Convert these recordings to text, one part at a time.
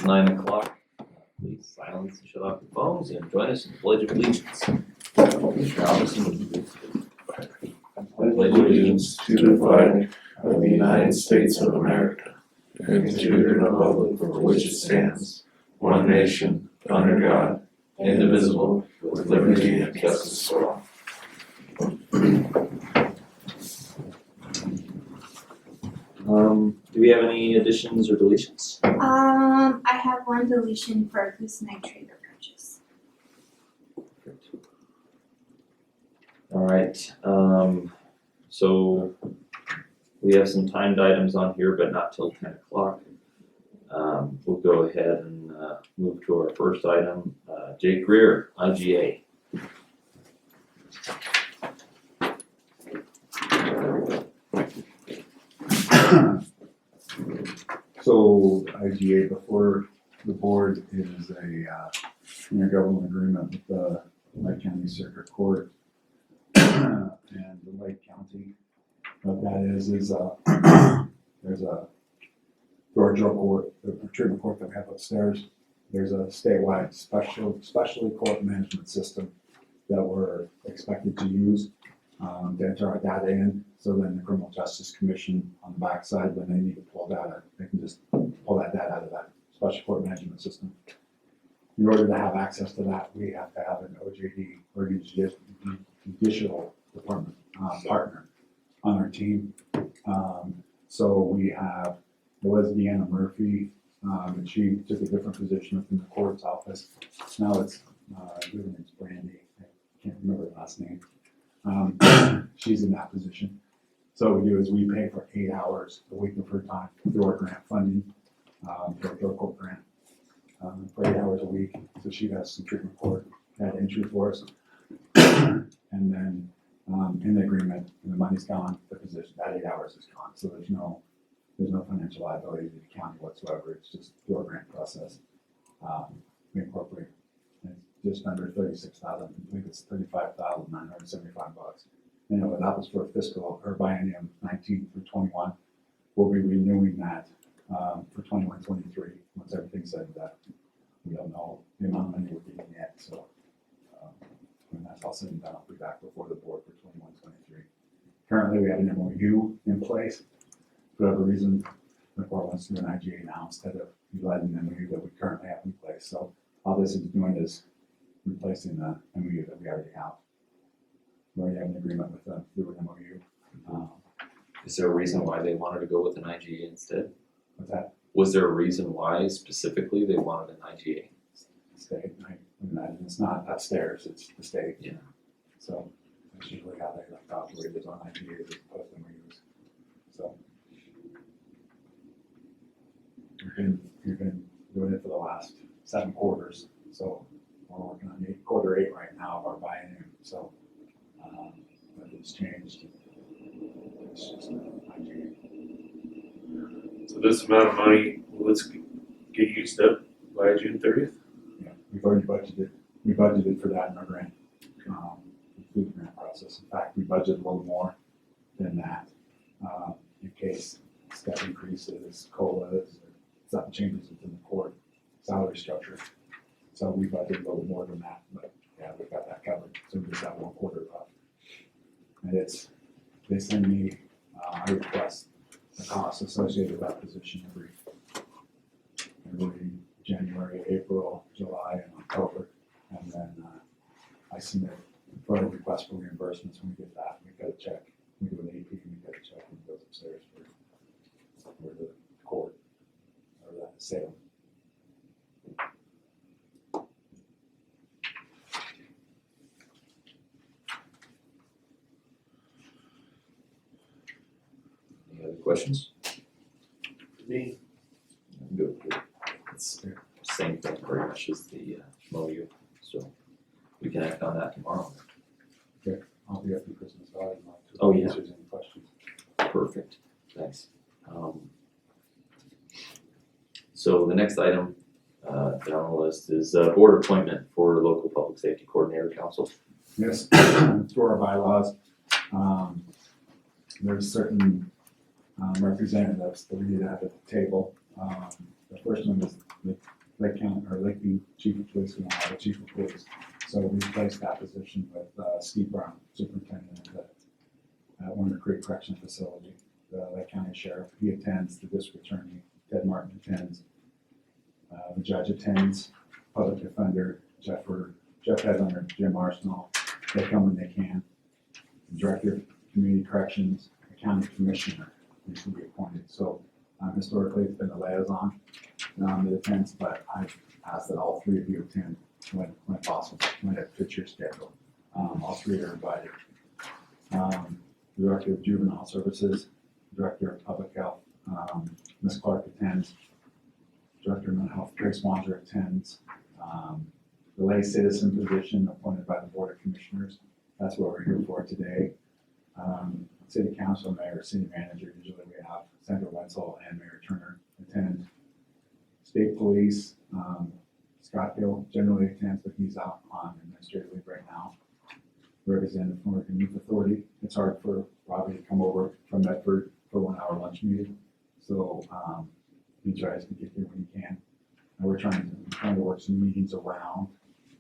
9 o'clock. Please silence and shut off your phones and join us in the Pledge of Allegiance. I pledge allegiance to the flag of the United States of America and to the republic for which it stands, one nation, under God, indivisible, with liberty and justice for all. Do we have any additions or deletions? I have one deletion for this nitrate purchase. All right, so we have some timed items on here, but not till 10 o'clock. We'll go ahead and move to our first item. Jake Greer, IGA. So IGA before the board is a intergovernmental agreement with the Lake County Circuit Court and the Lake County. What that is there's a Georgia court, the treatment court that we have upstairs. There's a statewide specialty court management system that we're expected to use to enter our data in. So then the Criminal Justice Commission on the backside, when they need to pull data, they can just pull that data out of that special court management system. In order to have access to that, we have to have an OJD, or judicial department partner on our team. So we have, it was Deanna Murphy, and she took a different position within the court's office. Now it's, I believe her name's Brandy, I can't remember her last name. She's in that position. So what we do is we pay for 8 hours a week of her time through our grant funding, through our court grant, for 8 hours a week. So she has some treatment court at entry for us. And then in the agreement, when the money's gone, the position, that 8 hours is gone. So there's no financial liability to the county whatsoever. It's just through our grant process. We incorporate. It's just under 36,000. I believe it's $35,975. And that was for fiscal or biennium 19 through 21. We'll be renewing that for 21-23 once everything's said and done. We don't know the amount of money we're getting yet, so when that's all said and done, I'll be back before the board for 21-23. Currently, we have an MOU in place. For whatever reason, the court wants to do an IGA now instead of utilizing the MOU that we currently have in place. So all this is doing is replacing the MOU that we already have. We already have an agreement with them through an MOU. Is there a reason why they wanted to go with an IGA instead? What's that? Was there a reason why specifically they wanted an IGA? State, I imagine it's not upstairs, it's the state. Yeah. So that's usually how they like to operate is on IGAs as opposed to MOUs. So we've been doing it for the last 7 quarters. So we're working on quarter 8 right now of our biennium. So but it's changed. It's just an IGA. So this amount of money, let's get used up by June 30th. Yeah, we've already budgeted. We budgeted for that in our grant, through the grant process. In fact, we budgeted a little more than that in case step increases, COLAs, or something changes within the court salary structure. So we budgeted a little more than that, but yeah, we've got that covered. So we just have 1 quarter left. And they send me, I request the costs associated with that position every January, April, July, and October. And then I submit for a request for reimbursements. When we get that, we got a check. We do an AP, and we get a check, and it goes upstairs for the court or the sale. Any other questions? Me. Good. It's the same thing very much as the MOU, so we can act on that tomorrow. Okay, I'll be up for Christmas. Oh, yeah. If there's any questions. Perfect, thanks. So the next item down the list is board appointment for local public safety coordinator council. Yes, through our bylaws, there's certain representatives that we need to have at the table. The first one is the Lake County, or Lake View Chief of Police, we don't have a Chief of Police. So we replaced that position with Steve Brown, Superintendent at Winter Creek Correctional Facility. The Lake County Sheriff, he attends, the District Attorney, Ted Martin attends, the Judge attends, Public Defender, Jeff Hedlund, Jim Arsenal, they come when they can. The Director of Community Corrections, the County Commissioner needs to be appointed. So historically, it's been a liaison that attends, but I've asked that all three of you attend when possible, when it fits your schedule. All three are invited. Director of Juvenile Services, Director of Public Health, Ms. Clark attends. Director of Mental Health, Trace Wanger attends. The lay citizen position appointed by the Board of Commissioners, that's what we're here for today. City Council, Mayor, City Manager, usually we have Sandra Wetzel and Mayor Turner attend. State Police, Scott Hill generally attends, but he's out on administrative leave right now. Representative from Oregon Youth Authority, it's hard for Robbie to come over from Medford for 1 hour lunch meeting. So he tries to get here when he can. And we're trying to work some meetings around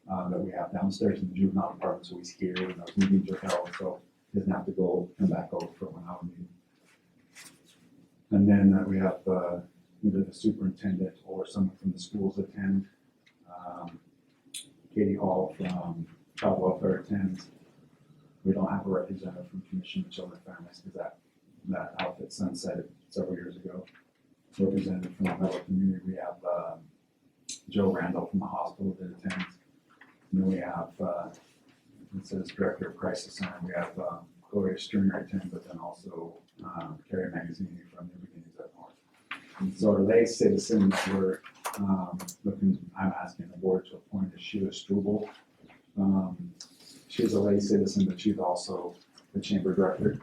that we have downstairs in the juvenile department, so he's here when those meetings are held, so he doesn't have to come back over for a 1 hour meeting. And then we have either the superintendent or someone from the schools attend. Katie Hall from Child Welfare attends. We don't have a representative from Commission of Children and Families because that outfit sunsetted several years ago. Representative from the medical community, we have Joe Randall from the hospital that attends. And then we have, it says Director of Crisis Center, we have Gloria Stringer attend, but then also Carrie Magazzini from New Beginnings Up North. And so our lay citizens were I'm asking the board to appoint Sheila Struble. She's a lay citizen, but she's also the chamber director.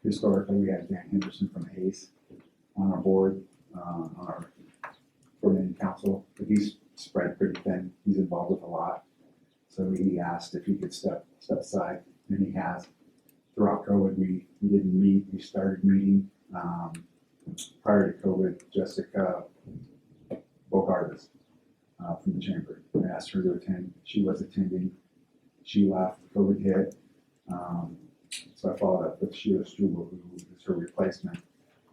Historically, we had Dan Henderson from Hayes on our board, on our coordinating council, but he's spread pretty thin. He's involved with a lot. So he asked if he could step aside, and he has. Throughout COVID, we didn't meet. We started meeting. Prior to COVID, Jessica Bogardas from the chamber, I asked her to attend. She was attending. She left. COVID hit. So I followed up with Sheila Struble, who is her replacement,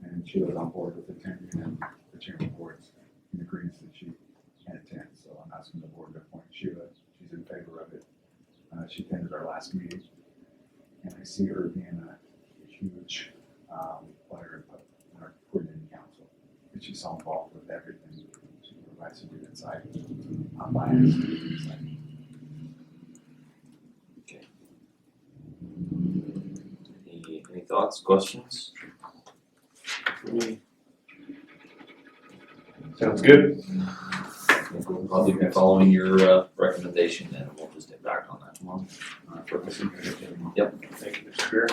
and she was on board with attending, and the chamber boards in agreement that she can attend. So I'm asking the board to appoint Sheila. She's in favor of it. She attended our last meeting, and I see her being a huge player in our coordinating council. But she's so involved with everything. She provides some good insight on finance. Any thoughts, questions? Sounds good. I think we'll probably be following your recommendation, and we'll just get back on that one. Yep. Thank you, Mr. Greer.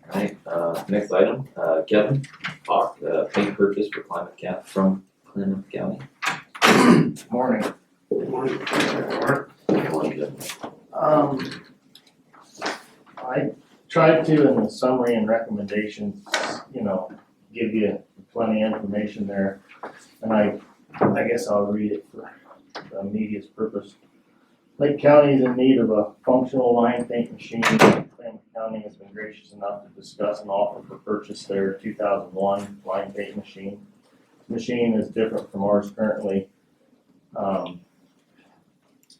Alright, next item, Kevin, Hawk, paint purchase for Climate Cap from Clinton County. Morning. Good morning. Good morning, Kevin. I tried to, in the summary and recommendations, give you plenty of information there. And I guess I'll read it for the media's purpose. Lake County is in need of a functional line paint machine. Clinton County has been gracious enough to discuss and offer for purchase their 2001 line paint machine. The machine is different from ours currently,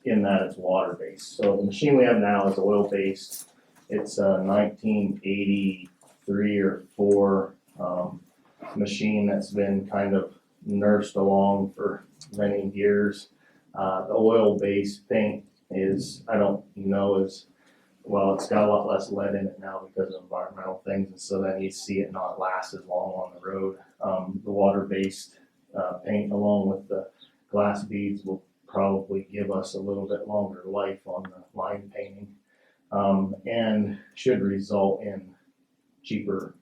in that it's water-based. So the machine we have now is oil-based. It's a 1983 or 4 machine that's been kind of nursed along for many years. The oil-based paint is, I don't know, it's got a lot less lead in it now because of environmental things, and so then you see it not last as long on the road. The water-based paint, along with the glass beads, will probably give us a little bit longer life on the line painting, and should result in cheaper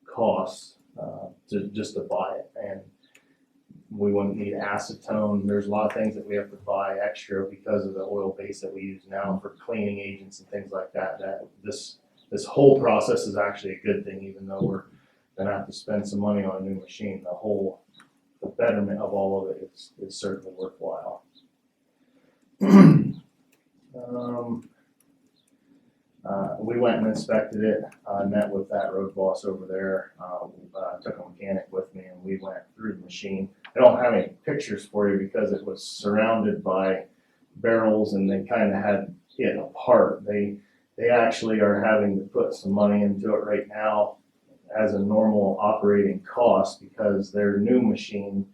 costs to buy it. And we wouldn't need acetone. There's a lot of things that we have to buy extra because of the oil base that we use now for cleaning agents and things like that. That this whole process is actually a good thing, even though we're gonna have to spend some money on a new machine. The betterment of all of it is certainly worthwhile. We went and inspected it, met with that road boss over there, took a mechanic with me and we went through the machine. I don't have any pictures for you because it was surrounded by barrels and they kind of had it apart. They actually are having to put some money into it right now as a normal operating cost because their new machine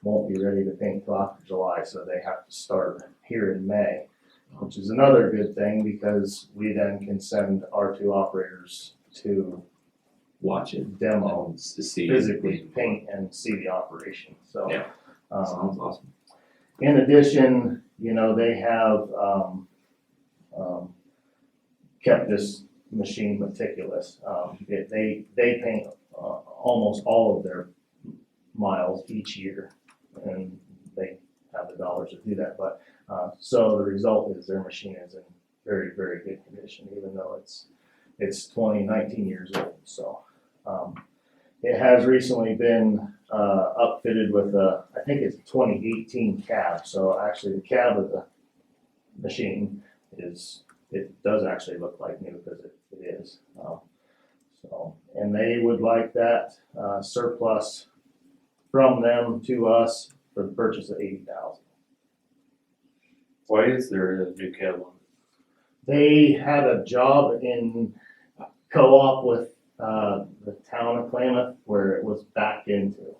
won't be ready to paint till after July, so they have to start here in May, which is another good thing because we then can send our two operators to Watch it. demo, To see. physically paint and see the operation, so. Yeah. Sounds awesome. In addition, they have, kept this machine meticulous. They paint, almost all of their miles each year, and they have the dollars to do that, but, so the result is their machine is in very, very good condition, even though it's 19 years old, so. It has recently been, upfitted with I think it's 2018 cab, so actually the cab of the machine it does actually look like new because it is. So, and they would like that, surplus from them to us for the purchase of $80,000. Why is there a new cab on? They had a job in co-op with the town of Klamath where it was backed into.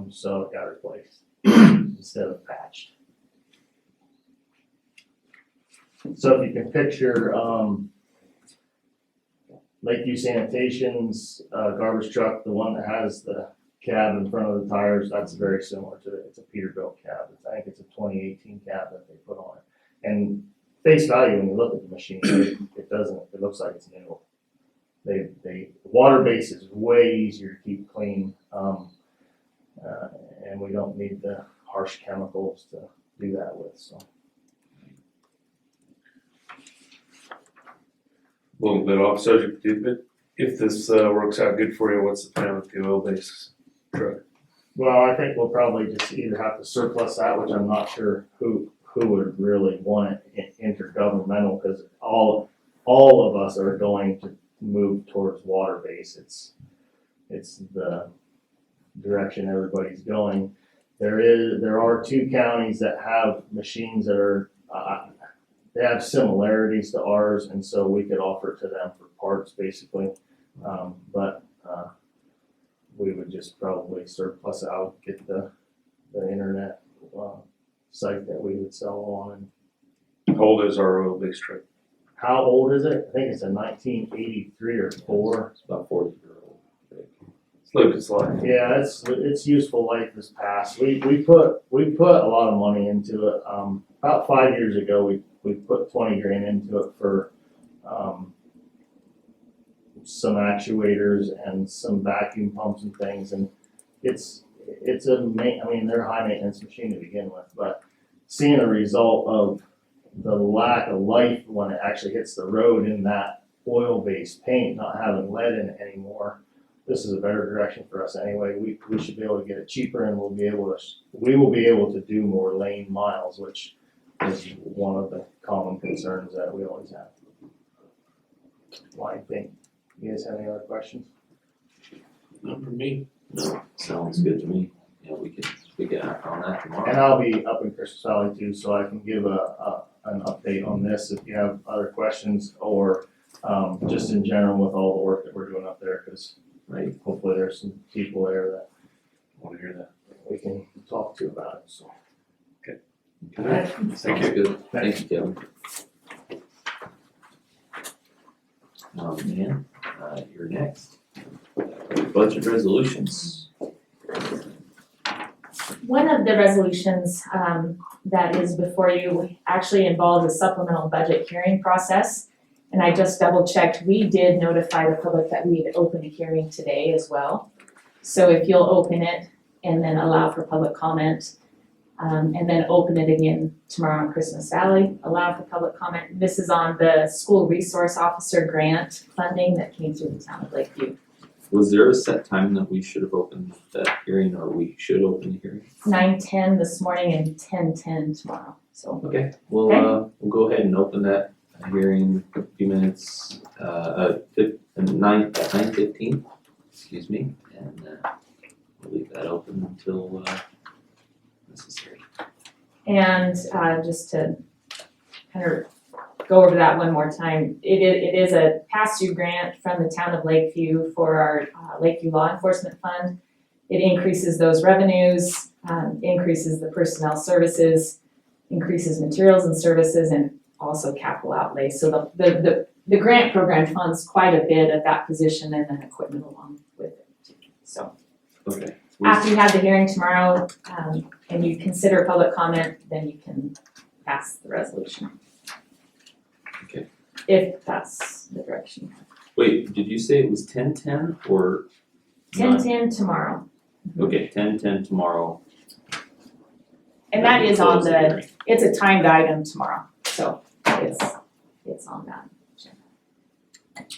So it got replaced instead of patched. So if you can picture Lakeview Sanitation's garbage truck, the one that has the cab in front of the tires, that's very similar to it. It's a Peterbilt cab. I think it's a 2018 cab that they put on it. And face value, when you look at the machine, it looks like it's new. The water base is way easier to keep clean, and we don't need the harsh chemicals to do that with, so. A little bit off subject, dude, but if this works out good for you, what's the plan with the oil-based truck? Well, I think we'll probably just either have to surplus that, which I'm not sure who would really want it intergovernmental, because all of us are going to move towards water base. It's the direction everybody's going. There are two counties that have machines that are they have similarities to ours, and so we could offer it to them for parts basically. But we would just probably surplus it out, get the internet site that we would sell on. How old is our oil-based truck? How old is it? I think it's a 1983 or 4. It's about 40-year-old. It's lived its life. Yeah, its useful life has passed. We put a lot of money into it. About 5 years ago, we put 20 grand into it for some actuators and some vacuum pumps and things, and it's they're a high maintenance machine to begin with, but seeing a result of the lack of life when it actually hits the road in that oil-based paint, not having lead in it anymore, this is a better direction for us anyway. We should be able to get it cheaper, and we will be able to do more lane miles, which is one of the common concerns that we always have. Well, I think, you guys have any other questions? Not for me. No, sounds good to me. Yeah, we can act on that tomorrow. And I'll be up in Christmas Valley too, so I can give an update on this if you have other questions, or just in general with all the work that we're doing up there, because Right. hopefully there's some people there that I want to hear that. we can talk to about it, so. Okay. Sounds good. Thank you, Kevin. Man, you're next. Budget resolutions. One of the resolutions that is before you actually involves a supplemental budget hearing process. And I just double checked, we did notify the public that we had opened a hearing today as well. So if you'll open it and then allow for public comment, and then open it again tomorrow on Christmas Valley, allow for public comment. This is on the school resource officer grant funding that came through the town of Lakeview. Was there a set time that we should have opened that hearing, or we should open the hearing? 9:10 this morning and 10:10 tomorrow, so. Okay, we'll go ahead and open that hearing a few minutes, at 9:15, excuse me, and we'll leave that open until necessary. And just to kind of go over that one more time, it is a pass-through grant from the town of Lakeview for our Lakeview Law Enforcement Fund. It increases those revenues, increases the personnel services, increases materials and services, and also capital outlay. So the grant program funds quite a bit of that position and then equipment along with it. So Okay. after you have the hearing tomorrow, and you consider public comment, then you can pass the resolution. Okay. If that's the direction. Wait, did you say it was 10:10 or? 10:10 tomorrow. Okay, 10:10 tomorrow. And that is on Close the, hearing. it's a timed item tomorrow, so it's on that.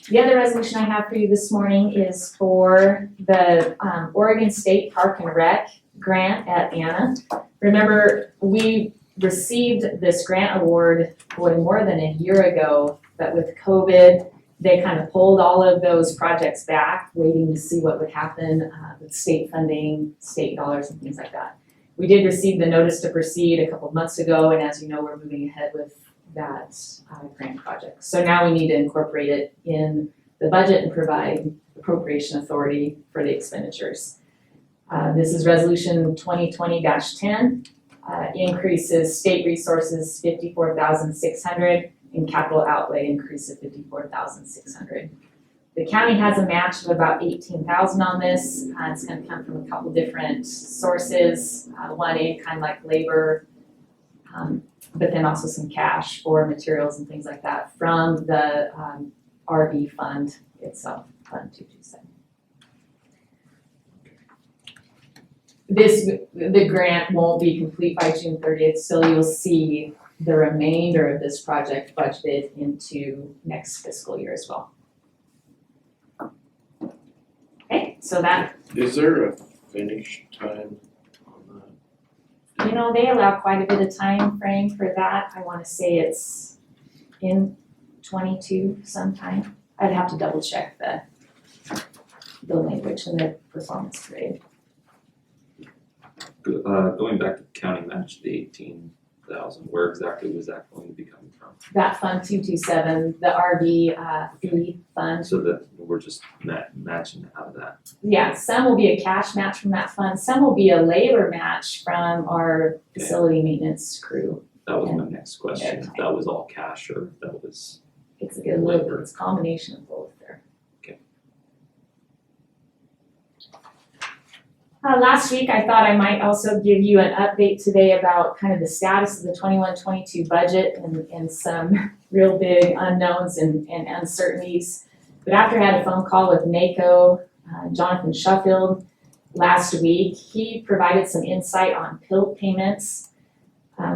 The other resolution I have for you this morning is for the Oregon State Park and Rec grant at Anna. Remember, we received this grant award more than a year ago, but with COVID, they kind of pulled all of those projects back, waiting to see what would happen with state funding, state dollars and things like that. We did receive the notice to proceed a couple of months ago, and as you know, we're moving ahead with that grant project. So now we need to incorporate it in the budget and provide appropriation authority for the expenditures. This is resolution 2020-10, increases state resources 54,600 and capital outlay increase of 54,600. The county has a match of about 18,000 on this. It's going to come from a couple different sources. One, kind of like labor, but then also some cash for materials and things like that from the RV fund itself, Fund 227. The grant won't be complete by June 30th, so you'll see the remainder of this project budgeted into next fiscal year as well. Okay, so that, Is there a finish time on that? you know, they allow quite a bit of time frame for that. I wanna say it's in 22 sometime. I'd have to double check the language and the performance grade. Going back to county match, the 18,000, where exactly was that going to be coming from? That Fund 227, the RV fee fund. So that we're just matching out of that. Yeah, some will be a cash match from that fund, some will be a labor match from our facility maintenance crew. That was my next question, if Okay. that was all cash or if that was, It's a good look, it's a combination of both there. Okay. Last week, I thought I might also give you an update today about kind of the status of the 21-22 budget and some real big unknowns and uncertainties. But after I had a phone call with NACO, Jonathan Sheffield, last week, he provided some insight on PILT payments.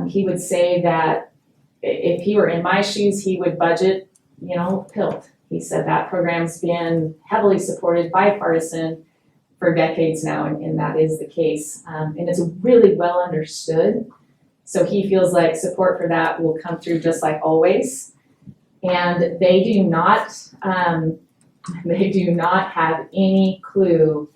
He would say that if he were in my shoes, he would budget, PILT. He said that program's been heavily supported, bipartisan, for decades now, and that is the case. And it's really well understood. So he feels like support for that will come through just like always. And they do not have any clue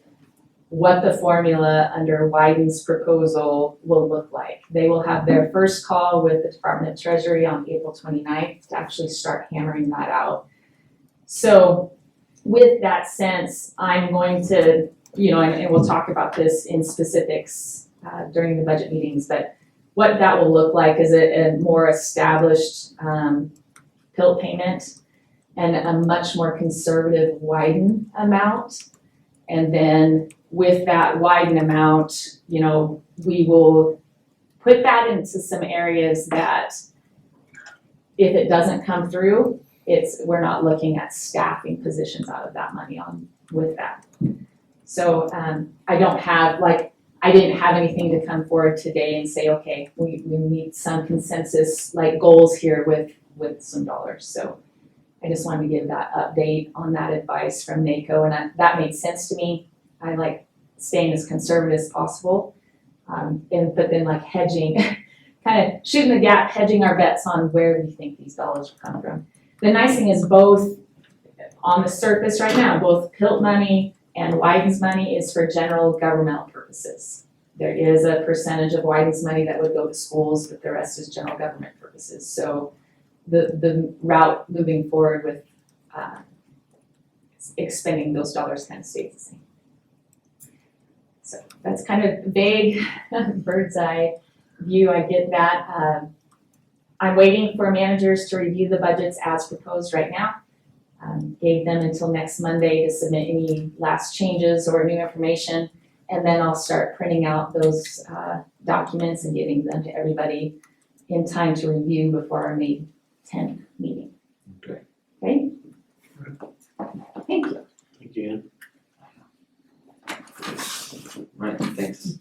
what the formula under Wyden's proposal will look like. They will have their first call with the Department of Treasury on April 29th to actually start hammering that out. So with that sense, I'm going to, and we'll talk about this in specifics during the budget meetings, but what that will look like is a more established PILT payment and a much more conservative Wyden amount. And then with that Wyden amount, we will put that into some areas that if it doesn't come through, we're not looking at staffing positions out of that money with that. So I didn't have anything to come forward today and say, okay, we need some consensus like goals here with some dollars. So I just wanted to give that update on that advice from NACO, and that made sense to me. I like staying as conservative as possible, but then like hedging, kind of shooting the gap, hedging our bets on where we think these dollars will come from. The nice thing is both on the surface right now, both PILT money and Wyden's money is for general governmental purposes. There is a percentage of Wyden's money that would go to schools, but the rest is general government purposes. So the route moving forward with expending those dollars kind of stays the same. So that's kind of vague bird's eye view. I get that. I'm waiting for managers to review the budgets as proposed right now. Gave them until next Monday to submit any last changes or new information, and then I'll start printing out those documents and giving them to everybody in time to review before our May 10th meeting. Okay. Okay? Thank you. Thank you. Right, thanks.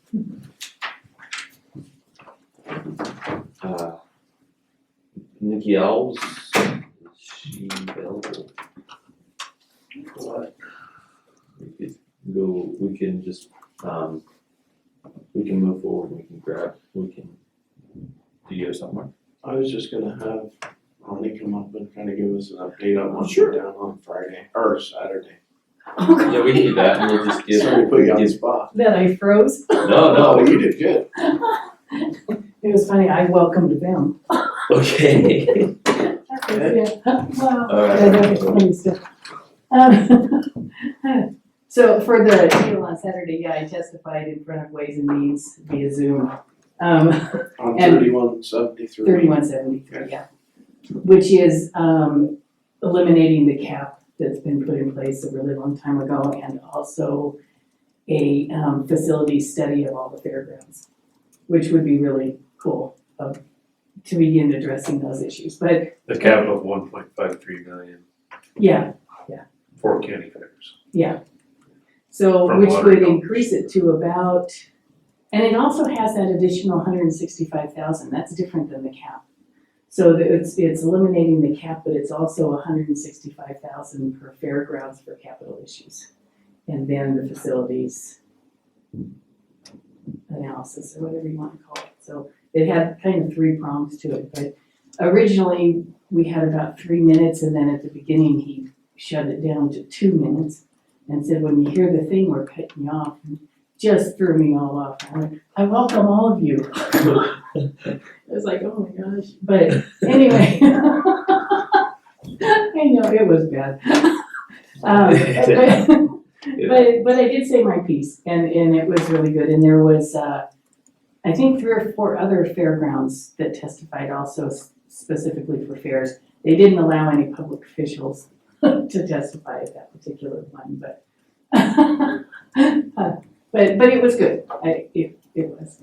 Nikki Elves, is she available? What? We can just, we can move forward, do you have somewhere? I was just gonna have Ronnie come up and kind of give us an update on what you're down on Friday or Saturday. Yeah, we can do that, and we'll just give. Sorry to put you on the spot. That I froze. No, You did good. It was funny, I welcomed them. okay. Wow. Alright. Yeah, that was funny stuff. So for the deal on Saturday, yeah, I testified in front of Ways and Means via Zoom. On And 3173. 3173, yeah. Which is eliminating the cap that's been put in place a really long time ago, and also a facility study of all the fairgrounds, which would be really cool to begin addressing those issues. But The cap of 1.53 million yeah, for county fairs. yeah. So, From which water would dollars. increase it to about, and it also has that additional 165,000, that's different than the cap. So it's eliminating the cap, but it's also 165,000 per fairgrounds for capital issues. And then the facilities analysis, or whatever you want to call it. So it had kind of three prongs to it, but originally we had about 3 minutes, and then at the beginning he shut it down to 2 minutes and said, when you hear the thing, we're cutting you off. And just threw me all off. I welcome all of you. I was like, oh my gosh. But anyway, I know it was bad. But I did say my piece, and it was really good. And there was, I think 3 or 4 other fairgrounds that testified also specifically for fairs. They didn't allow any public officials to testify at that particular one, but but it was good. It was.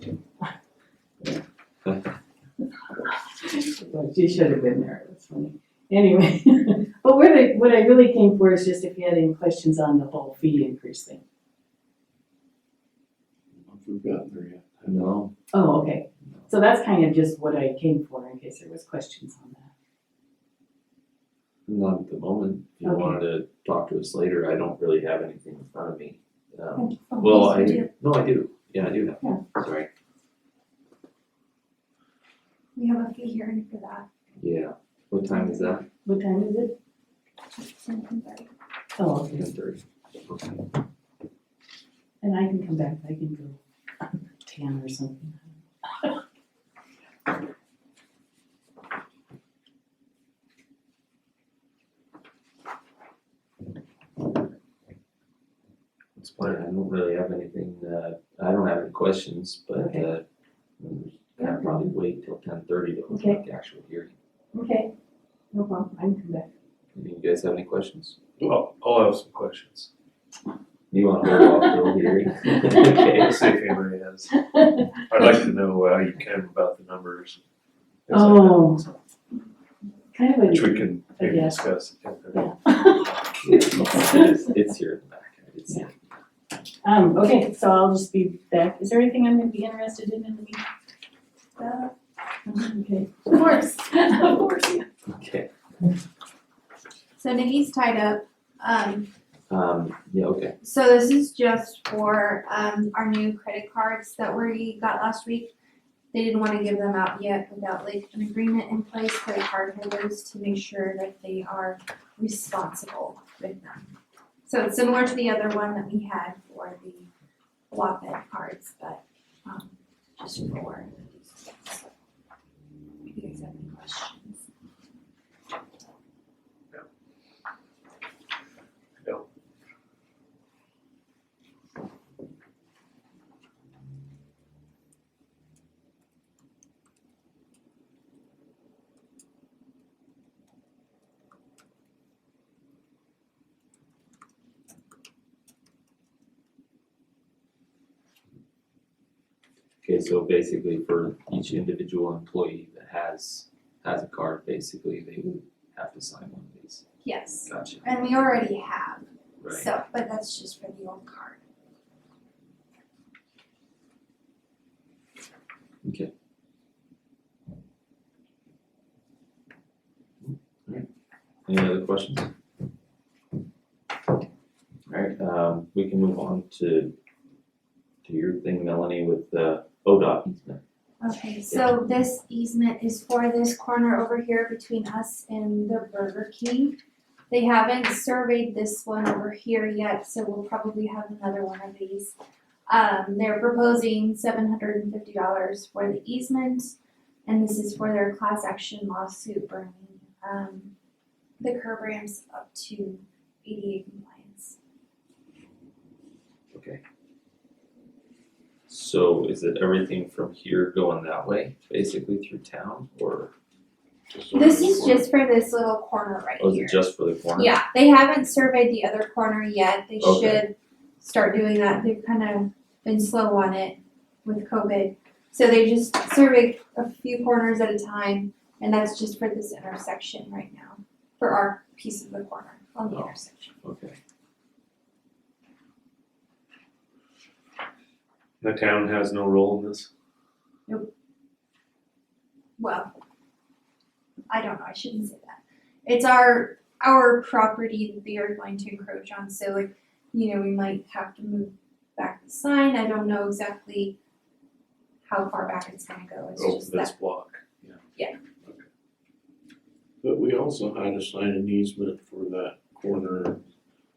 Well, you should have been there. It was funny. Anyway, but what I really came for is just if you had any questions on the whole fee increase thing. If we've gotten there yet. No, Oh, okay. So that's kind of just what I came for in case there was questions on that. not at the moment. If you Okay. wanted to talk to us later, I don't really have anything in front of me. Oh, Well, yes, you do. no, I do. Yeah, I do have. Yeah. Sorry. We have a fee hearing for that. Yeah. What time is that? What time is it? 10:30. Oh, okay. 10:30. Okay. And I can come back. I can go 10 or something. I don't really have anything, I don't have any questions, but, Okay. I'll probably wait till 10:30 to open Okay. up the actual hearing. Okay, no problem. I can come back. Do you guys have any questions? Well, I'll have some questions. You want to hold off till the hearing? Okay. Let's see if anybody has. I'd like to know how you came about the numbers. things like Oh. that, Kind of Which a, we can maybe Yeah. discuss. yeah. It's here in the back. It's, Yeah. Okay, so I'll just be back. Is there anything I'm gonna be interested in the meeting? Okay, of course, of course, yeah. okay. So Nikki's tied up. Yeah, okay, So this is just for our new credit cards that we got last week. They didn't want to give them out yet without like an agreement in place for the cardholders to make sure that they are responsible with them. So it's similar to the other one that we had for the Broadband cards, but just for if you guys have any questions. okay, so basically for each individual employee that has a card, basically, they would have to sign one of these. Yes, Gotcha, and we already have, right. so, but that's just for the old card. Okay. Alright, any other questions? Alright, we can move on to your thing, Melanie, with the ODOT easement. Okay, so this easement is for this corner over here between us and the Burger King. They haven't surveyed this one over here yet, so we'll probably have another one of these. They're proposing $750 for the easement, and this is for their class action lawsuit bringing the curb ramps up to ADA compliance. Okay. So is it everything from here going that way, basically through town, or, This is just for this little corner right or is here. it just for the corner? Yeah, they haven't surveyed the other corner yet. They Okay. should start doing that. They've kind of been slow on it with COVID. So they just surveyed a few corners at a time, and that's just for this intersection right now, for our piece of the corner on the Oh. intersection. Okay, The town has no role in this? Well, I don't know, I shouldn't say that. It's our property that they are going to encroach on, so like, we might have to move back the sign. I don't know exactly how far back it's gonna go. It's Oh, just this that, block, yeah. But we also had to sign an easement for that corner,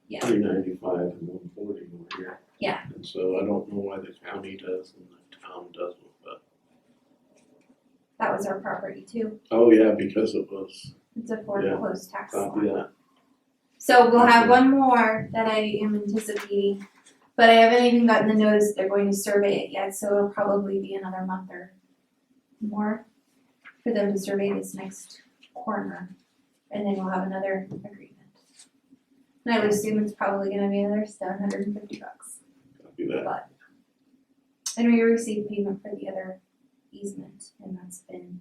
Yeah. 395 and 140 over here. Yeah. And so I don't know why the county does and the town doesn't, but, that was our property too. oh yeah, because it was, It's a Yeah. foreclosed tax copy lot. that. So we'll have Okay. one more that I am anticipating, but I haven't even gotten the notice they're going to survey it yet, so it'll probably be another month or more for them to survey this next corner, and then we'll have another agreement. And I would assume it's probably gonna be another $750, Copy that. but. And we received payment for the other easement, and that's been,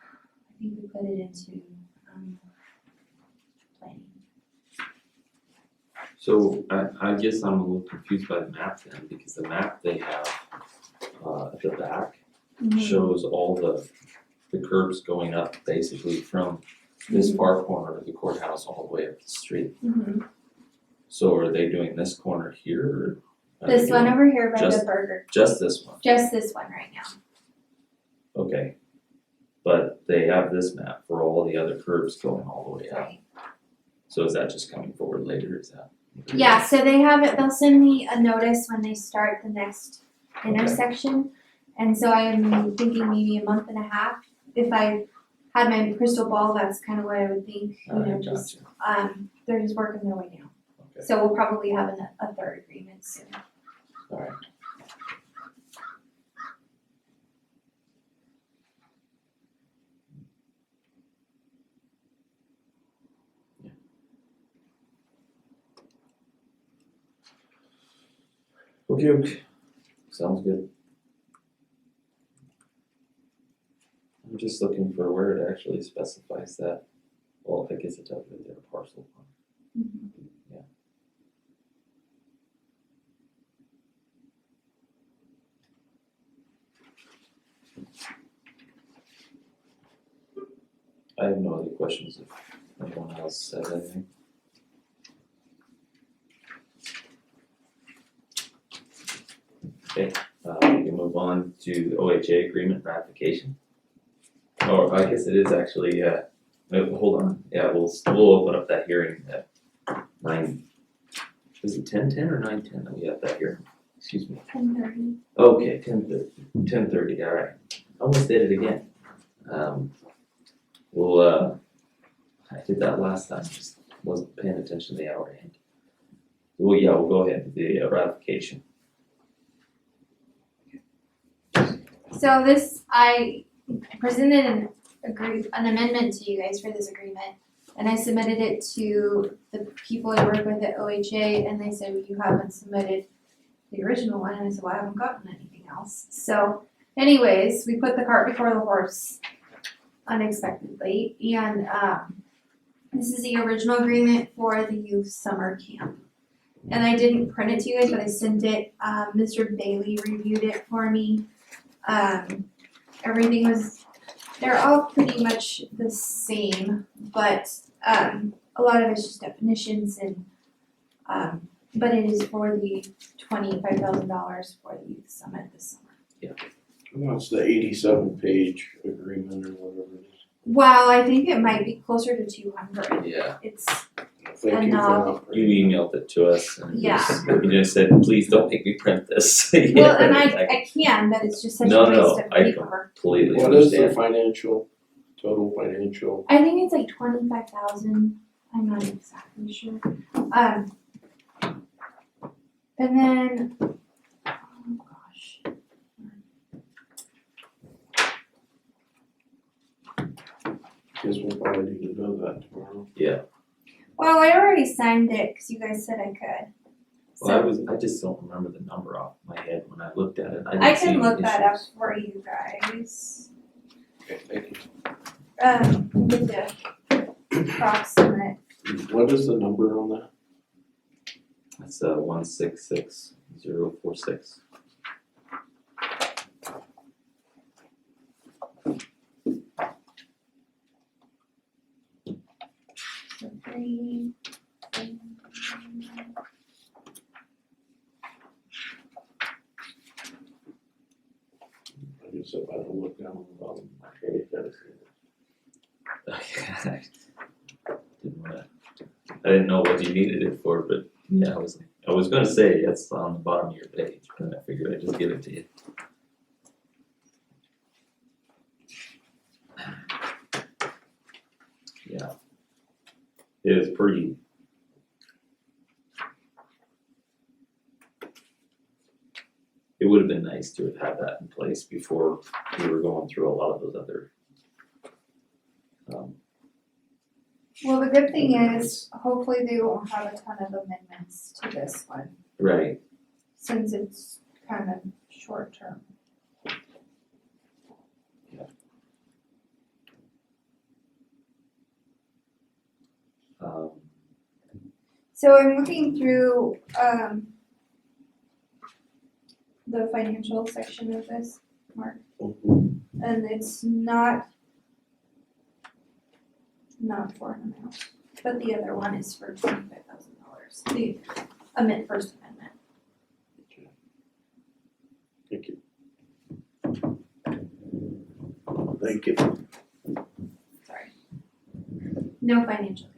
I think we put it into, planning. so I guess I'm a little confused by the map then, because the map they have, at the back shows all the curbs going up basically from this far corner of the courthouse all the way up the street. Mhm. So are they doing this corner here, or? are they This one doing over here by the just- burger, Just this one, just this one right now. okay. But they have this map for all the other curbs going all the way up, Right. so is that just coming forward later, is that? Yeah, so they have it, they'll send me a notice when they start the next Okay. intersection. And so I'm thinking maybe a month and a half. If I had my crystal ball, that's kind of what I would think, Alright, just, gotcha, they're just working their way down. okay, So we'll probably have a third agreement soon. alright. Okay, sounds good. I'm just looking for where it actually specifies that, well, I guess it does right there, parcel one. Yeah. I have no other questions if anyone else have anything? Okay, we can move on to OHA agreement ratification. Or I guess it is actually, hold on, yeah, we'll open up that hearing at 9, is it 10:10 or 9:10 that we have that hearing? Excuse me. 10:30. Okay, 10:30, all right. Almost did it again. I did that last time, just wasn't paying attention to the hour hand. Well, yeah, we'll go ahead with the ratification. So this, I presented an amendment to you guys for this agreement. And I submitted it to the people I work with at OHA, and they said, well, you haven't submitted the original one, and I said, well, I haven't gotten anything else. So anyways, we put the cart before the horse unexpectedly, and this is the original agreement for the youth summer camp. And I didn't print it to you guys, but I sent it, Mr. Bailey reviewed it for me. Everything was, they're all pretty much the same, but a lot of it's just definitions and but it is for the $25,000 for the youth summit this summer. That's the 87-page agreement or whatever it is. Well, I think it might be closer to 200. Yeah, It's Thank you Enough. for you emailed it to us and Yeah. you just said, please don't make me print this. well, and I can, but it's just such No, a no, waste of I paper. completely What is the understand. total financial? I think it's like 25,000. I'm not exactly sure. And then, oh gosh. Guess we'll probably need to know that tomorrow. Yeah, Well, I already signed it because you guys said I could. well, So I just don't remember the number off my head when I looked at it. I I didn't see can any look that up issues. for you guys. Okay, thank With the approximate. you. What is the number on that? That's 166046. So 3. I guess if I don't look down on the bottom, okay, that's it. I didn't know what you needed it for, but yeah, I was gonna say it's on the bottom of your page, but I figured I'd just give it to you. Yeah. It was pretty. It would have been nice to have had that in place before we were going through a lot of those other. Well, the good thing is, hopefully they won't have a ton of amendments to this one, Right, since it's kind of short term. So I'm looking through, the financial section of this, Mark, and it's not for an amount, but the other one is for $25,000, the first amendment. Thank you. Thank you. Sorry. No financial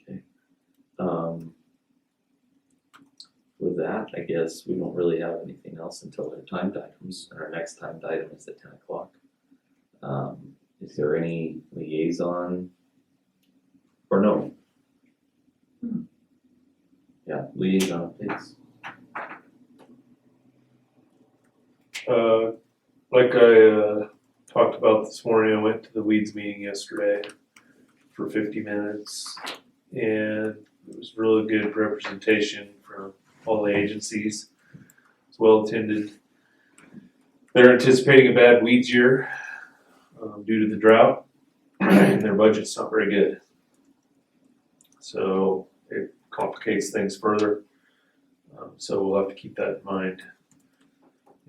gain. okay. With that, I guess we don't really have anything else until our timed items, and our next timed item is at 10 o'clock. Is there any liaison? Or no? Yeah, liaison updates. Like I talked about this morning, I went to the weeds meeting yesterday for 50 minutes, and it was really good representation from all the agencies. It's well attended. They're anticipating a bad weeds year due to the drought, and their budget's not very good. So it complicates things further. So we'll have to keep that in mind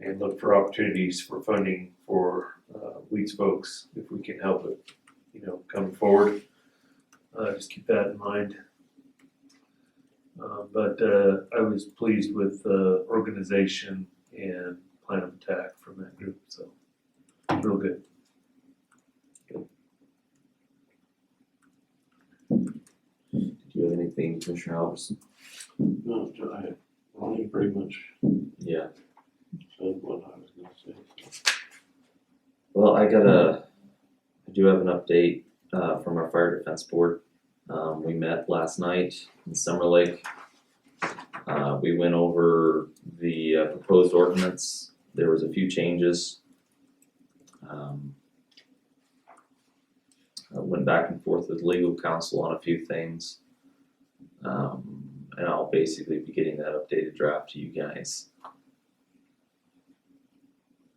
and look for opportunities for funding for Weeds folks, if we can help it, coming forward. Just keep that in mind. But I was pleased with the organization and plan of attack from that group, so real good. Do you have anything, Commissioner Albertson? No, Ronnie pretty much Yeah. said what I was gonna say. Well, I do have an update from our fire defense board. We met last night in Summer Lake. We went over the proposed ordinance. There was a few changes. I went back and forth with legal counsel on a few things. And I'll basically be getting that updated draft to you guys.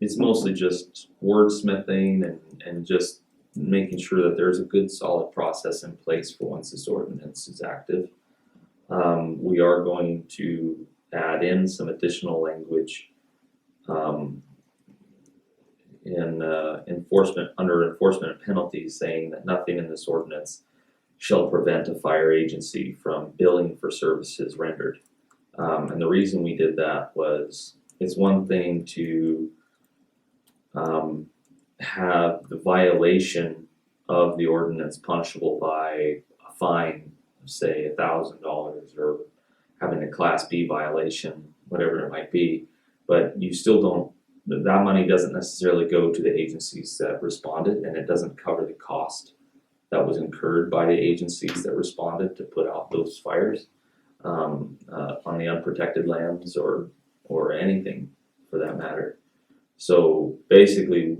It's mostly just wordsmithing and just making sure that there's a good solid process in place for once this ordinance is active. We are going to add in some additional language in enforcement and penalties, saying that nothing in this ordinance shall prevent a fire agency from billing for services rendered. And the reason we did that was, it's one thing to have the violation of the ordinance punishable by a fine of say $1,000 or having a Class B violation, whatever it might be, but you still don't, that money doesn't necessarily go to the agencies that responded, and it doesn't cover the cost that was incurred by the agencies that responded to put out those fires on the unprotected lands or anything for that matter. So basically,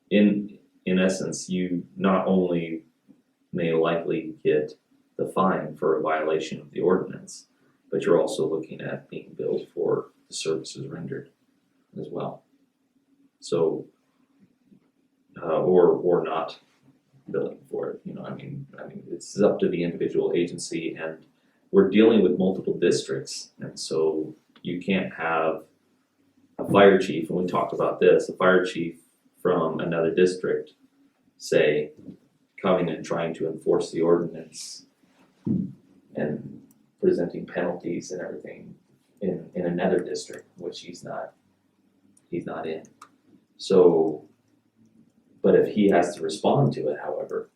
in essence, you not only may likely get the fine for a violation of the ordinance, but you're also looking at being billed for the services rendered as well. So, or not billing for it. I mean, it's up to the individual agency, and we're dealing with multiple districts, and so you can't have a fire chief, and we talked about this, a fire chief from another district, say, coming and trying to enforce the ordinance and presenting penalties and everything in another district, which he's not in. So, but if he has to respond to it, however,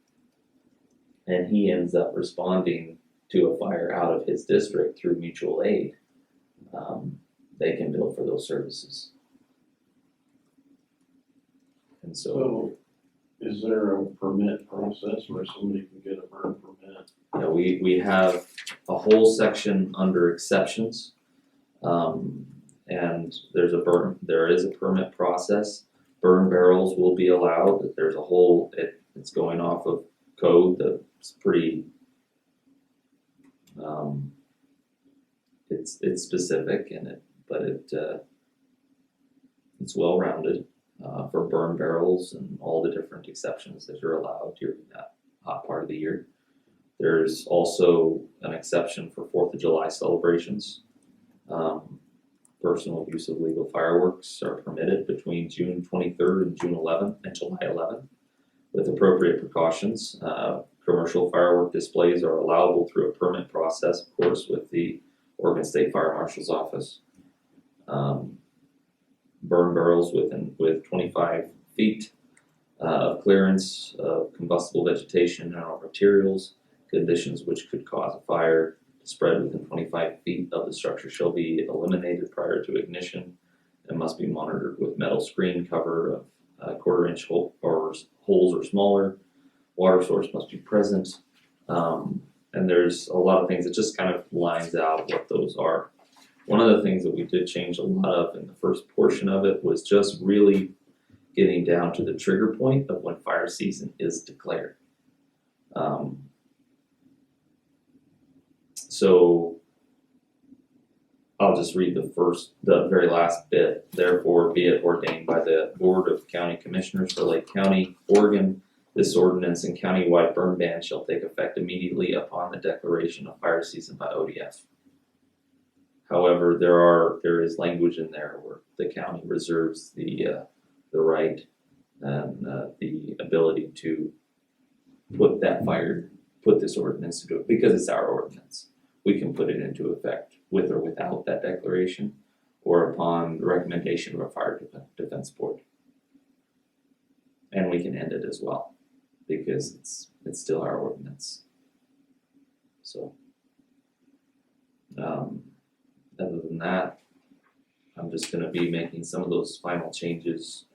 and he ends up responding to a fire out of his district through mutual aid, they can bill for those services. And so, Is there a permit process where somebody can get a burn permit? yeah, we have a whole section under exceptions, and there is a permit process. Burn barrels will be allowed. There's a whole, it's going off of code that's pretty, it's specific but it's well rounded for burn barrels and all the different exceptions that you're allowed during that hot part of the year. There's also an exception for 4th of July celebrations. Personal use of legal fireworks are permitted between June 23rd and June 11th and July 11th with appropriate precautions. Commercial firework displays are allowable through a permit process, of course, with the Oregon State Fire Marshal's Office. Burn barrels with 25 feet of clearance of combustible vegetation and or materials, conditions which could cause a fire to spread within 25 feet of the structure shall be eliminated prior to ignition and must be monitored with metal screen cover of 1/4 inch holes or smaller. Water source must be present. And there's a lot of things that just kind of lines out what those are. One of the things that we did change a lot of in the first portion of it was just really getting down to the trigger point of when fire season is declared. So I'll just read the very last bit. Therefore, be it ordained by the Board of County Commissioners for Lake County, Oregon, this ordinance and countywide burn ban shall take effect immediately upon the declaration of fire season by ODF. However, there is language in there where the county reserves the right and the ability to put this ordinance into it, because it's our ordinance. We can put it into effect with or without that declaration, or upon the recommendation of a fire defense board. And we can end it as well, because it's still our ordinance. So, other than that, I'm just gonna be making some of those final changes.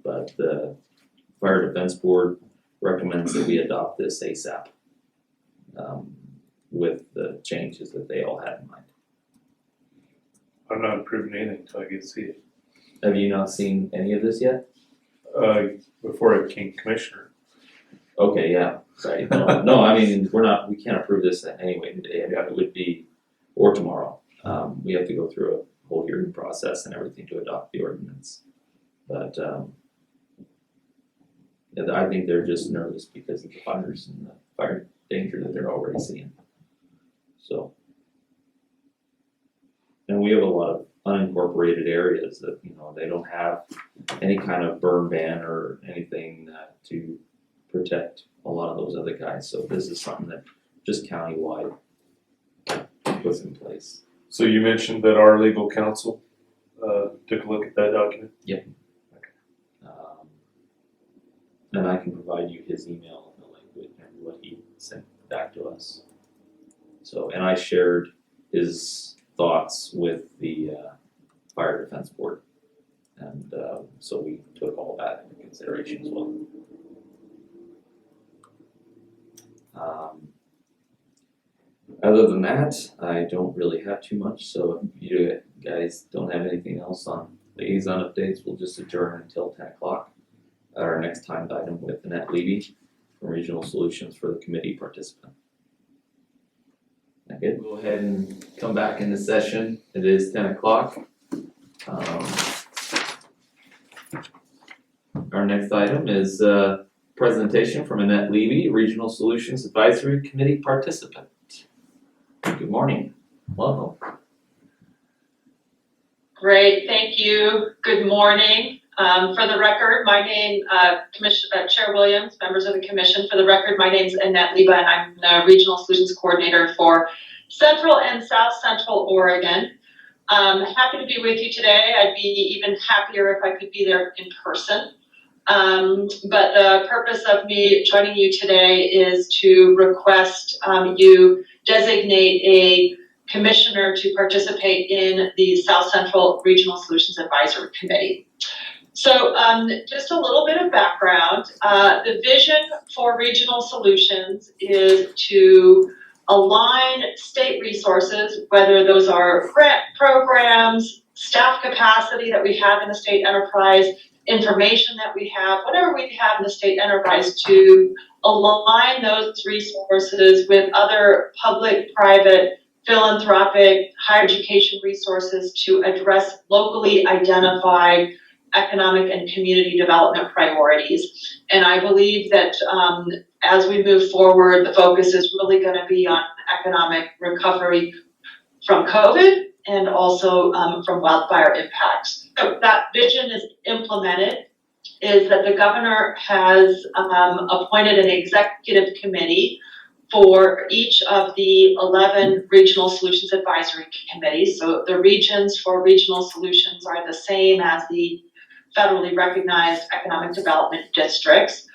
But the fire defense board recommends that we adopt this ASAP, with the changes that they all had in mind. I'm not approving anything until I get to see it. Have you not seen any of this yet? Before I became commissioner. Okay, yeah, right, no, I mean, we can't approve this anyway today, I mean, it would be, or tomorrow. We have to go through a whole hearing process and everything to adopt the ordinance. But, yeah, I think they're just nervous because of the fires and the fire danger that they're already seeing. So. And we have a lot of unincorporated areas that, they don't have any kind of burn ban or anything to protect a lot of those other guys. So this is something that just countywide puts in place. So you mentioned that our legal counsel took a look at that document? And I can provide you his email and the language and what he sent back to us. So, and I shared his thoughts with the fire defense board. And so we took all that into consideration as well. Other than that, I don't really have too much, so if you guys don't have anything else on liaison updates, we'll just adjourn until 10 o'clock. Our next timed item with Annette Levy from Regional Solutions for the committee participant. Okay, go ahead and come back into session. It is 10 o'clock. Our next item is a presentation from Annette Levy, Regional Solutions Advisory Committee participant. Good morning. Welcome. Great, thank you. Good morning. For the record, my name, Chair Williams, members of the commission, for the record, my name is Annette Leva and I'm the Regional Solutions Coordinator for Central and South Central Oregon. Happy to be with you today. I'd be even happier if I could be there in person. But the purpose of me joining you today is to request you designate a commissioner to participate in the South Central Regional Solutions Advisory Committee. So just a little bit of background. The vision for Regional Solutions is to align state resources, whether those are grant programs, staff capacity that we have in the state enterprise, information that we have, whatever we have in the state enterprise, to align those resources with other public, private, philanthropic, higher education resources to address locally identified economic and community development priorities. And I believe that as we move forward, the focus is really going to be on economic recovery from COVID and also from wildfire impacts. So that vision is implemented is that the governor has appointed an executive committee for each of the 11 regional solutions advisory committees. So the regions for regional solutions are the same as the federally recognized economic development districts.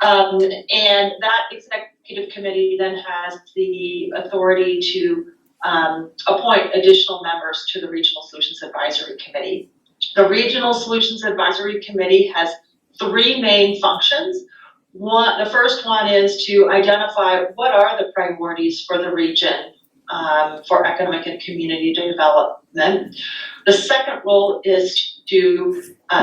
And that executive committee then has the authority to appoint additional members to the Regional Solutions Advisory Committee. The Regional Solutions Advisory Committee has three main functions. The first one is to identify what are the priorities for the region for economic and community development. The second role is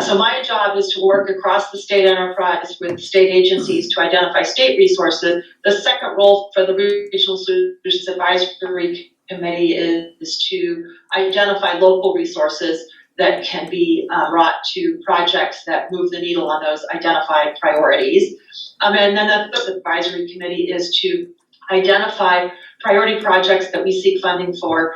so my job is to work across the state enterprise with state agencies to identify state resources. The second role for the Regional Solutions Advisory Committee is to identify local resources that can be brought to projects that move the needle on those identified priorities. And then the third advisory committee is to identify priority projects that we seek funding for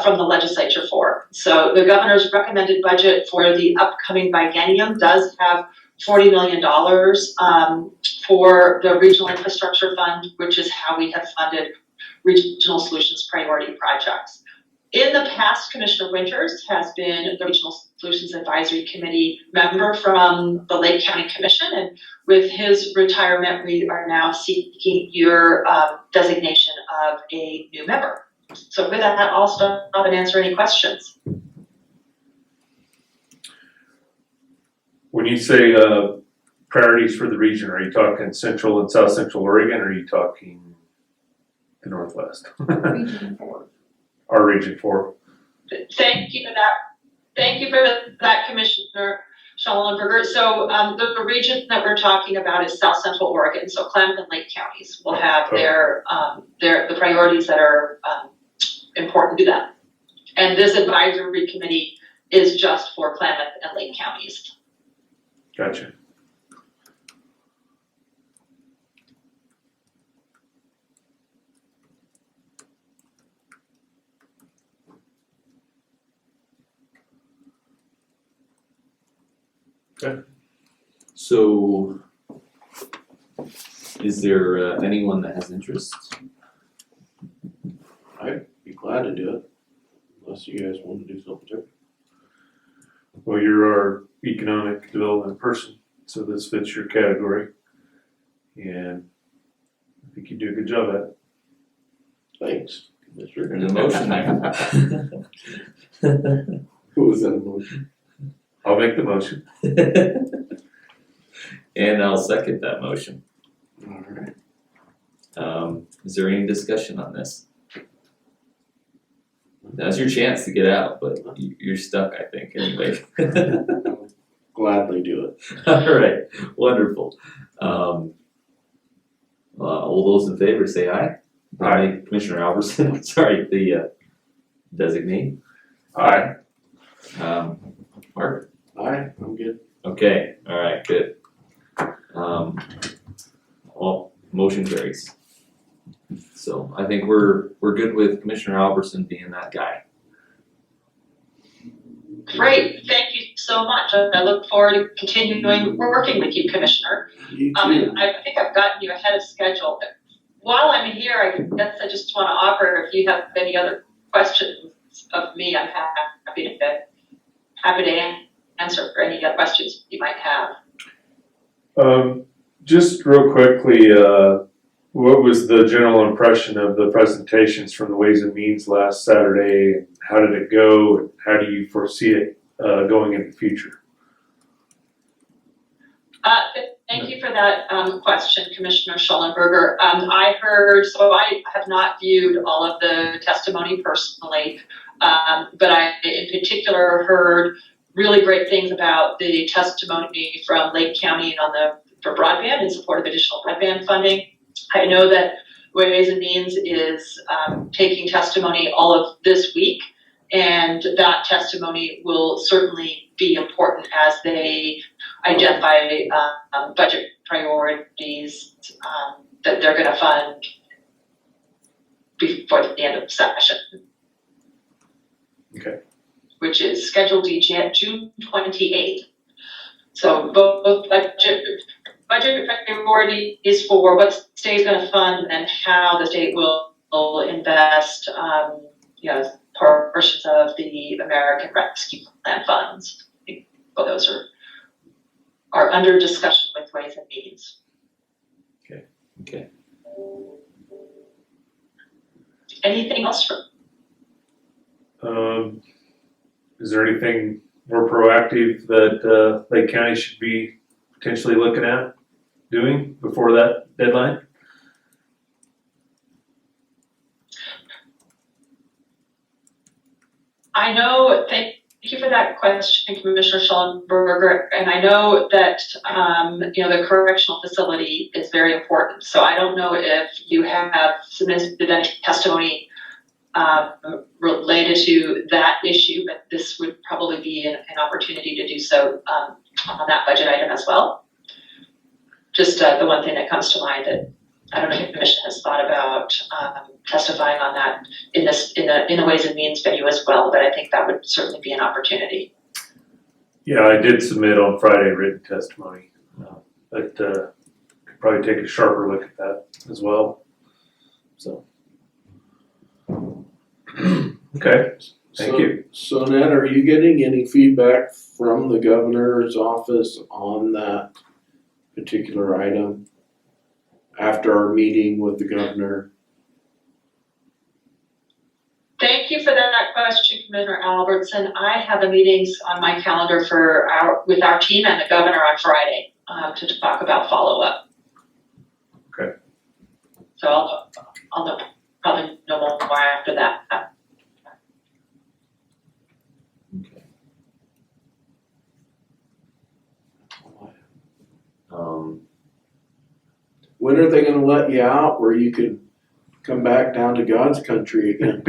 from the legislature for. So the governor's recommended budget for the upcoming biennium does have $40 million for the Regional Infrastructure Fund, which is how we have funded Regional Solutions Priority projects. In the past, Commissioner Winters has been the Regional Solutions Advisory Committee member from the Lake County Commission, and with his retirement, we are now seeking your designation of a new member. So with that, I'll stop and answer any questions. When you say priorities for the region, are you talking Central and South Central Oregon, or are you talking the Northwest? Region 4. Our Region 4. Thank you for that. Thank you for that, Commissioner Schallenberger. So the region that we're talking about is South Central Oregon. So Klamath and Lake counties will have the priorities that are important to them. And this advisory committee is just for Klamath and Lake counties. Gotcha. So, is there anyone that has interest? I'd be glad to do it, unless you guys want to do something different. Well, you're our economic development person, so this fits your category. And I think you do a good job at it. Thanks. Commissioner. An emotion. Who was that emotion? I'll make the motion. And I'll second that motion. All right. Is there any discussion on this? Now's your chance to get out, but you're stuck, I think, anyway. I'll gladly do it. All right, wonderful. All those in favor say aye. Aye. Commissioner Albertson, sorry, the designee. Aye. Mark? Aye, I'm good. Okay, all right, good. All motion carries. So I think we're good with Commissioner Albertson being that guy. Great, thank you so much. I look forward to continuing working with you, Commissioner. You And I think I've gotten you ahead of schedule. While I'm here, I guess I just want to offer, if you have any other questions of me, I'm happy to answer for any other questions you might have. Just real quickly, what was the general impression of the presentations from the Ways and Means last Saturday? How did it go? And how do you foresee it going in the future? Thank you for that question, Commissioner Schallenberger. I have not viewed all of the testimony personally, but I in particular heard really great things about the testimony from Lake County for broadband in support of additional broadband funding. I know that Ways and Means is taking testimony all of this week, and that testimony will certainly be important as they identify budget priorities that they're going to fund before the end of the session. Okay. Which is scheduled to June 28th. So both budget priority is for what the state is going to fund and how the state will invest, portions of the American Rescue Plan funds. Well, those are under discussion with Ways and Means. Okay. Anything else? Is there anything more proactive that Lake County should be potentially looking at doing before that deadline? I know, thank you for that question, Commissioner Schallenberger, and I know that, the correctional facility is very important, so I don't know if you have submitted any testimony related to that issue, but this would probably be an opportunity to do so on that budget item as well. Just the one thing that comes to mind that I don't know if the Commission has thought about testifying on that in the Ways and Means venue as well, but I think that would certainly be an opportunity. Yeah, I did submit on Friday written testimony, but could probably take a sharper look at that as well. So, okay, thank you. So Ned, are you getting any feedback from the governor's office on that particular item after our meeting with the governor? Thank you for that question, Commissioner Albertson. I have a meetings on my calendar with our team and the governor on Friday, to talk about follow-up. Okay. So I'll know, probably know more after that. Okay. When are they gonna let you out where you can come back down to God's country again?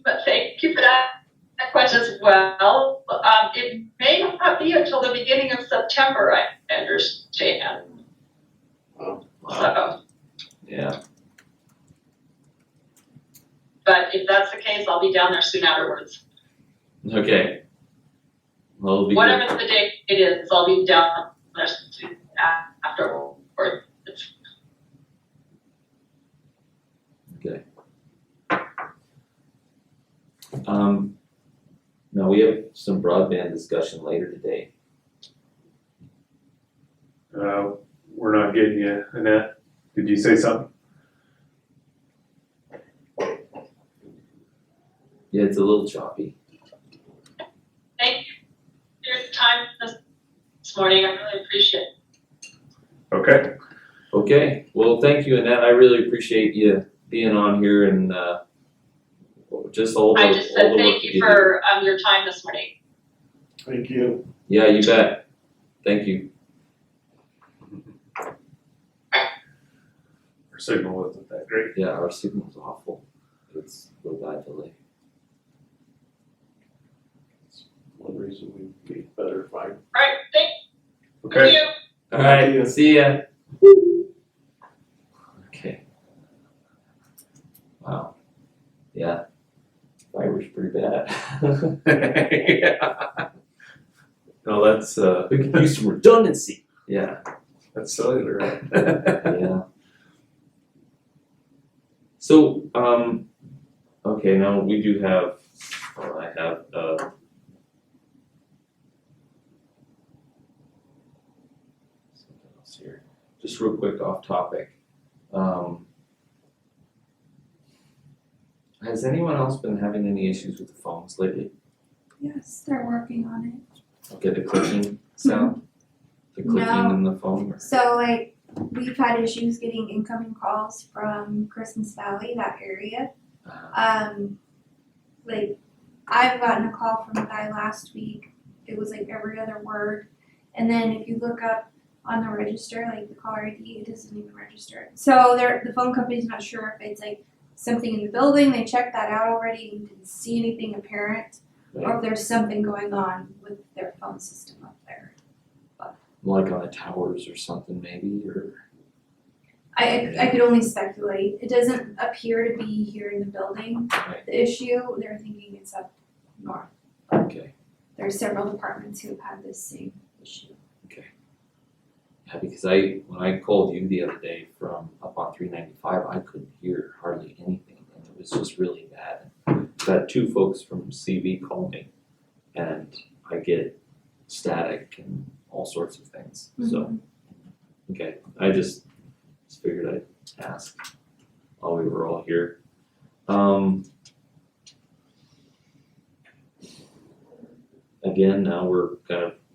But thank you for that question as well. It may not be until the beginning of September, I understand. Wow. So, Yeah, but if that's the case, I'll be down there soon afterwards. okay. Well, it'll be good. Whatever the date it is, I'll be down there soon afterwards. Okay. Now we have some broadband discussion later today. We're not getting you, Annette. Did you say something? Yeah, it's a little choppy. Thank you for your time this morning. I really appreciate it. Okay. Okay, well, thank you, Annette. I really appreciate you being on here and, just all the, I just all said the work thank that you do. for your time this morning. Thank you. Yeah, you bet. Thank you. Our signal wasn't that great. Yeah, our signal's awful. It's real bad delay. One reason we need better fiber. All right, thank Okay. you. All right, you. see ya. Okay. Wow. Yeah. Fiber's pretty bad. Yeah. No, that's We could use some redundancy. Yeah. that's cellular, right? Yeah. So, okay, now we do have, I have, something else here. Just real quick off topic. Has anyone else been having any issues with the phones lately? Yes, they're working on it. Okay, the clicking sound? The clicking No. in the phone? So like, we've had issues getting incoming calls from Christmas Valley, that area. Like, I've gotten a call from a guy last week, it was like every other word. And then if you look up on the register, like the caller ID, it doesn't even register. So the phone company's not sure if it's like something in the building, they checked that out already and didn't see anything apparent. Or if there's something going on with their phone system up there. Like on the towers or something maybe, or? I could only speculate. It doesn't appear to be here in the building, Right. the issue. They're thinking it's up north. Okay. There's several departments who have had this same issue. Yeah, because when I called you the other day from up on 395, I couldn't hear hardly anything, and it was just really bad. I've had two folks from CV call me, and I get static and all sorts of things. So, okay, I just figured I'd ask while we were all here. Again, now we're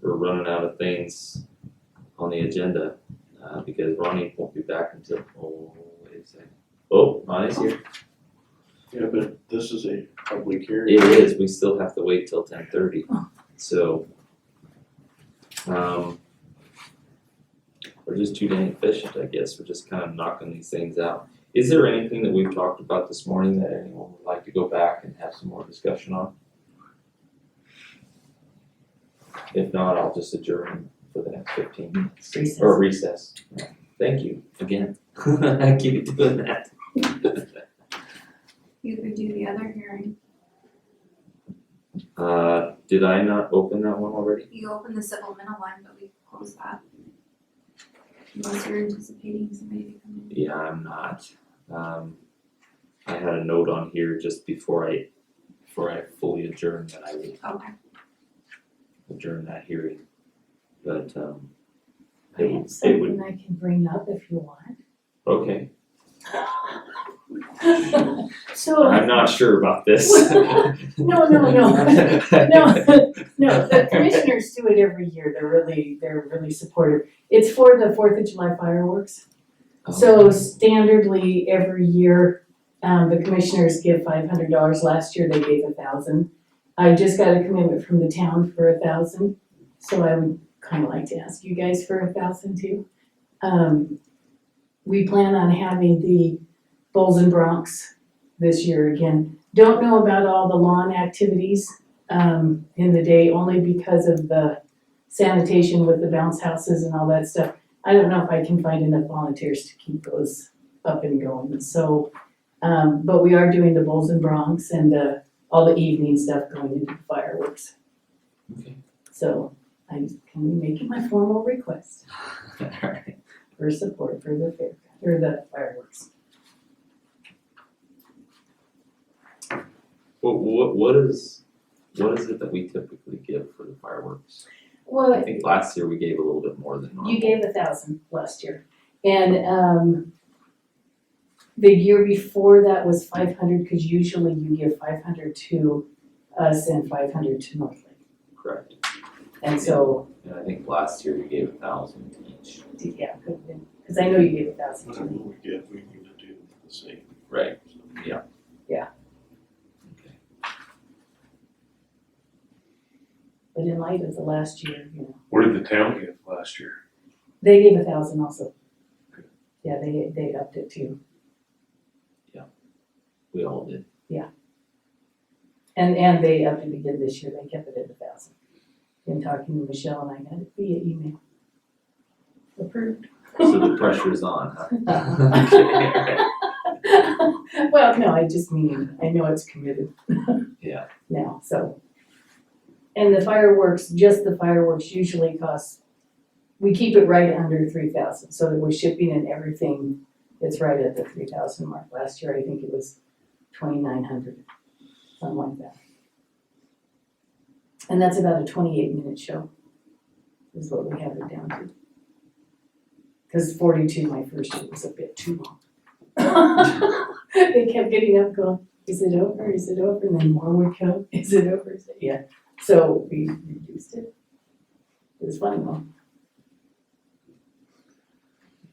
running out of things on the agenda, because Ronnie won't be back until, wait a second. Oh, Ronnie's here. Yeah, but this is a public hearing. It is, we still have to wait till 10:30, so. We're just too dang efficient, I guess, we're just kind of knocking these things out. Is there anything that we've talked about this morning that anyone would like to go back and have some more discussion on? If not, I'll just adjourn for the next 15 minutes. Recess. Or recess. Thank you, again. I keep doing that. You could do the other hearing. Did I not open that one already? You opened the supplemental one, but we closed that. Unless you're anticipating somebody to come in. Yeah, I'm not. I had a note on here just before I fully adjourn that I would Okay. adjourn that hearing. But, I have something I can bring up if you want. okay, So. I'm not sure about this. No, the commissioners do it every year, they're really supportive. It's for the 4th of July fireworks. So standardly, every year, the commissioners give $500, last year they gave $1,000. I just got a commitment from the town for $1,000, so I would kinda like to ask you guys for $1,000 too. We plan on having the Bulls and Broncs this year again. Don't know about all the lawn activities in the day, only because of the sanitation with the bounce houses and all that stuff. I don't know if I can find enough volunteers to keep those up and going, so, but we are doing the Bulls and Broncs and all the evening stuff going into the fireworks. Okay. So I can be making my formal request Alright. for support for the fair, or the fireworks. What is it that we typically give for the fireworks? I Well, think last year we gave a little bit more than normal. you gave 1,000 last year, and the year before that was 500, because usually you give 500 to us and 500 to North Lake. Correct. And so, And I think last year you gave 1,000 each. yeah, could have been, because I know you gave 1,000 to Whatever me. we get, we need to do the same. Right. Yeah. Yeah. Okay. But in light of the last year, you know, What did the town give last year? they gave 1,000 also. Good. Yeah, they upped it too. We all did. And they upped it again this year, they kept it at 1,000. In talking to Michelle and I got it via email. Approved. So the pressure's on, huh? Okay, alright. Well, no, I just mean, I know it's committed. Yeah. Now, so. And the fireworks, just the fireworks usually cost, we keep it right under 3,000, so that we're shipping and everything, it's right at the 3,000 mark. Last year, I think it was 2,900, something like that. And that's about a 28-minute show, is what we have it down to. Cause 42, my first year, was a bit too long. They kept getting up going, is it over, is it over, and then more would come, is it over, is it, yeah. So we reduced it. It was fun though.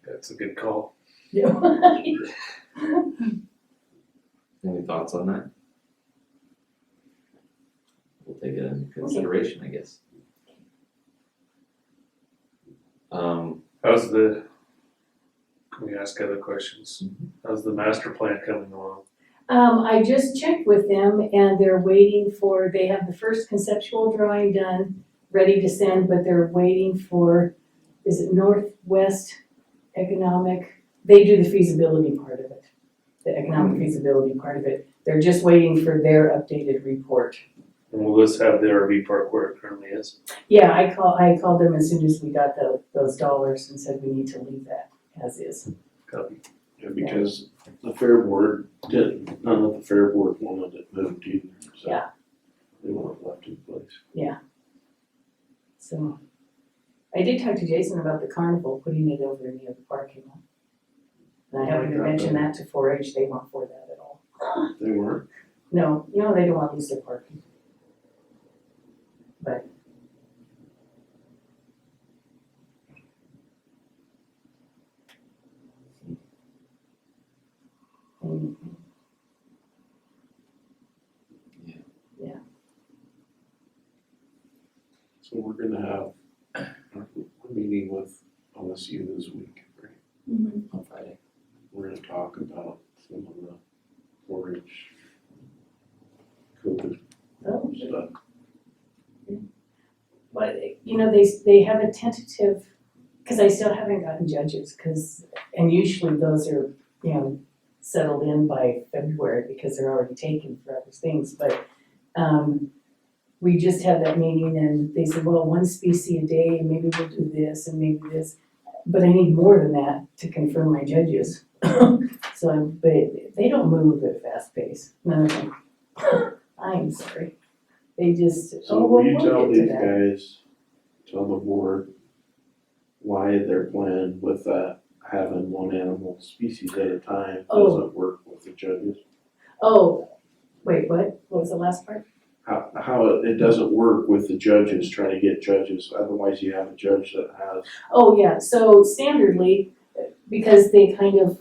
That's a good call. Yeah. Any thoughts on that? We'll take it into consideration, I guess. How's can we ask other questions? How's the master plan coming along? I just checked with them and they're waiting for, they have the first conceptual drawing done, ready to send, but they're waiting for, is it Northwest Economic? They do the feasibility part of it, the economic feasibility part of it. They're just waiting for their updated report. And will this have the RV park where it currently is? Yeah, I called them as soon as we got those dollars and said we need to leave that as is. Copy. Yeah, because the fair board didn't, none of the fair board wanted it moved either, so. Yeah. They want it left in place. So, I did talk to Jason about the carnival, putting it over in the other parking lot. And I haven't even mentioned that to 4-H, they weren't for that at all. They weren't. No, they don't want to use their parking. But. So we're gonna have a meeting with OSU this week, right? On Friday. We're gonna talk about some of the 4-H COVID Oh, stuff. but, they have a tentative, because I still haven't gotten judges, and usually those are, settled in by February because they're already taken for other things, but, we just had that meeting and they said, well, one species a day, and maybe we'll do this and maybe this. But I need more than that to confirm my judges. So, but they don't move at a fast pace, none of them. I'm sorry. They just, So oh, will well, you tell we'll get these to that. guys, tell the board why their plan with that, having one animal species at a time Oh. doesn't work with the judges? Oh, wait, what? What was the last part? How it doesn't work with the judges, trying to get judges, otherwise you have a judge that has, Oh, yeah, so standardly, because they kind of,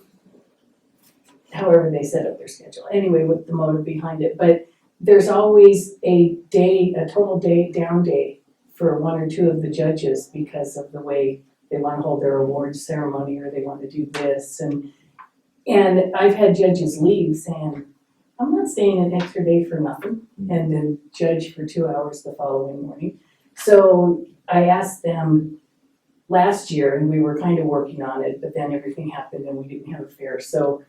however they set up their schedule, anyway, with the motive behind it, but there's always a day, a total day, down day for one or two of the judges because of the way they wanna hold their awards ceremony or they wanna do this and I've had judges leave saying, I'm not staying an extra day for nothing, and then judge for 2 hours the following morning. So I asked them last year, and we were kind of working on it, but then everything happened and we didn't have a fair, so,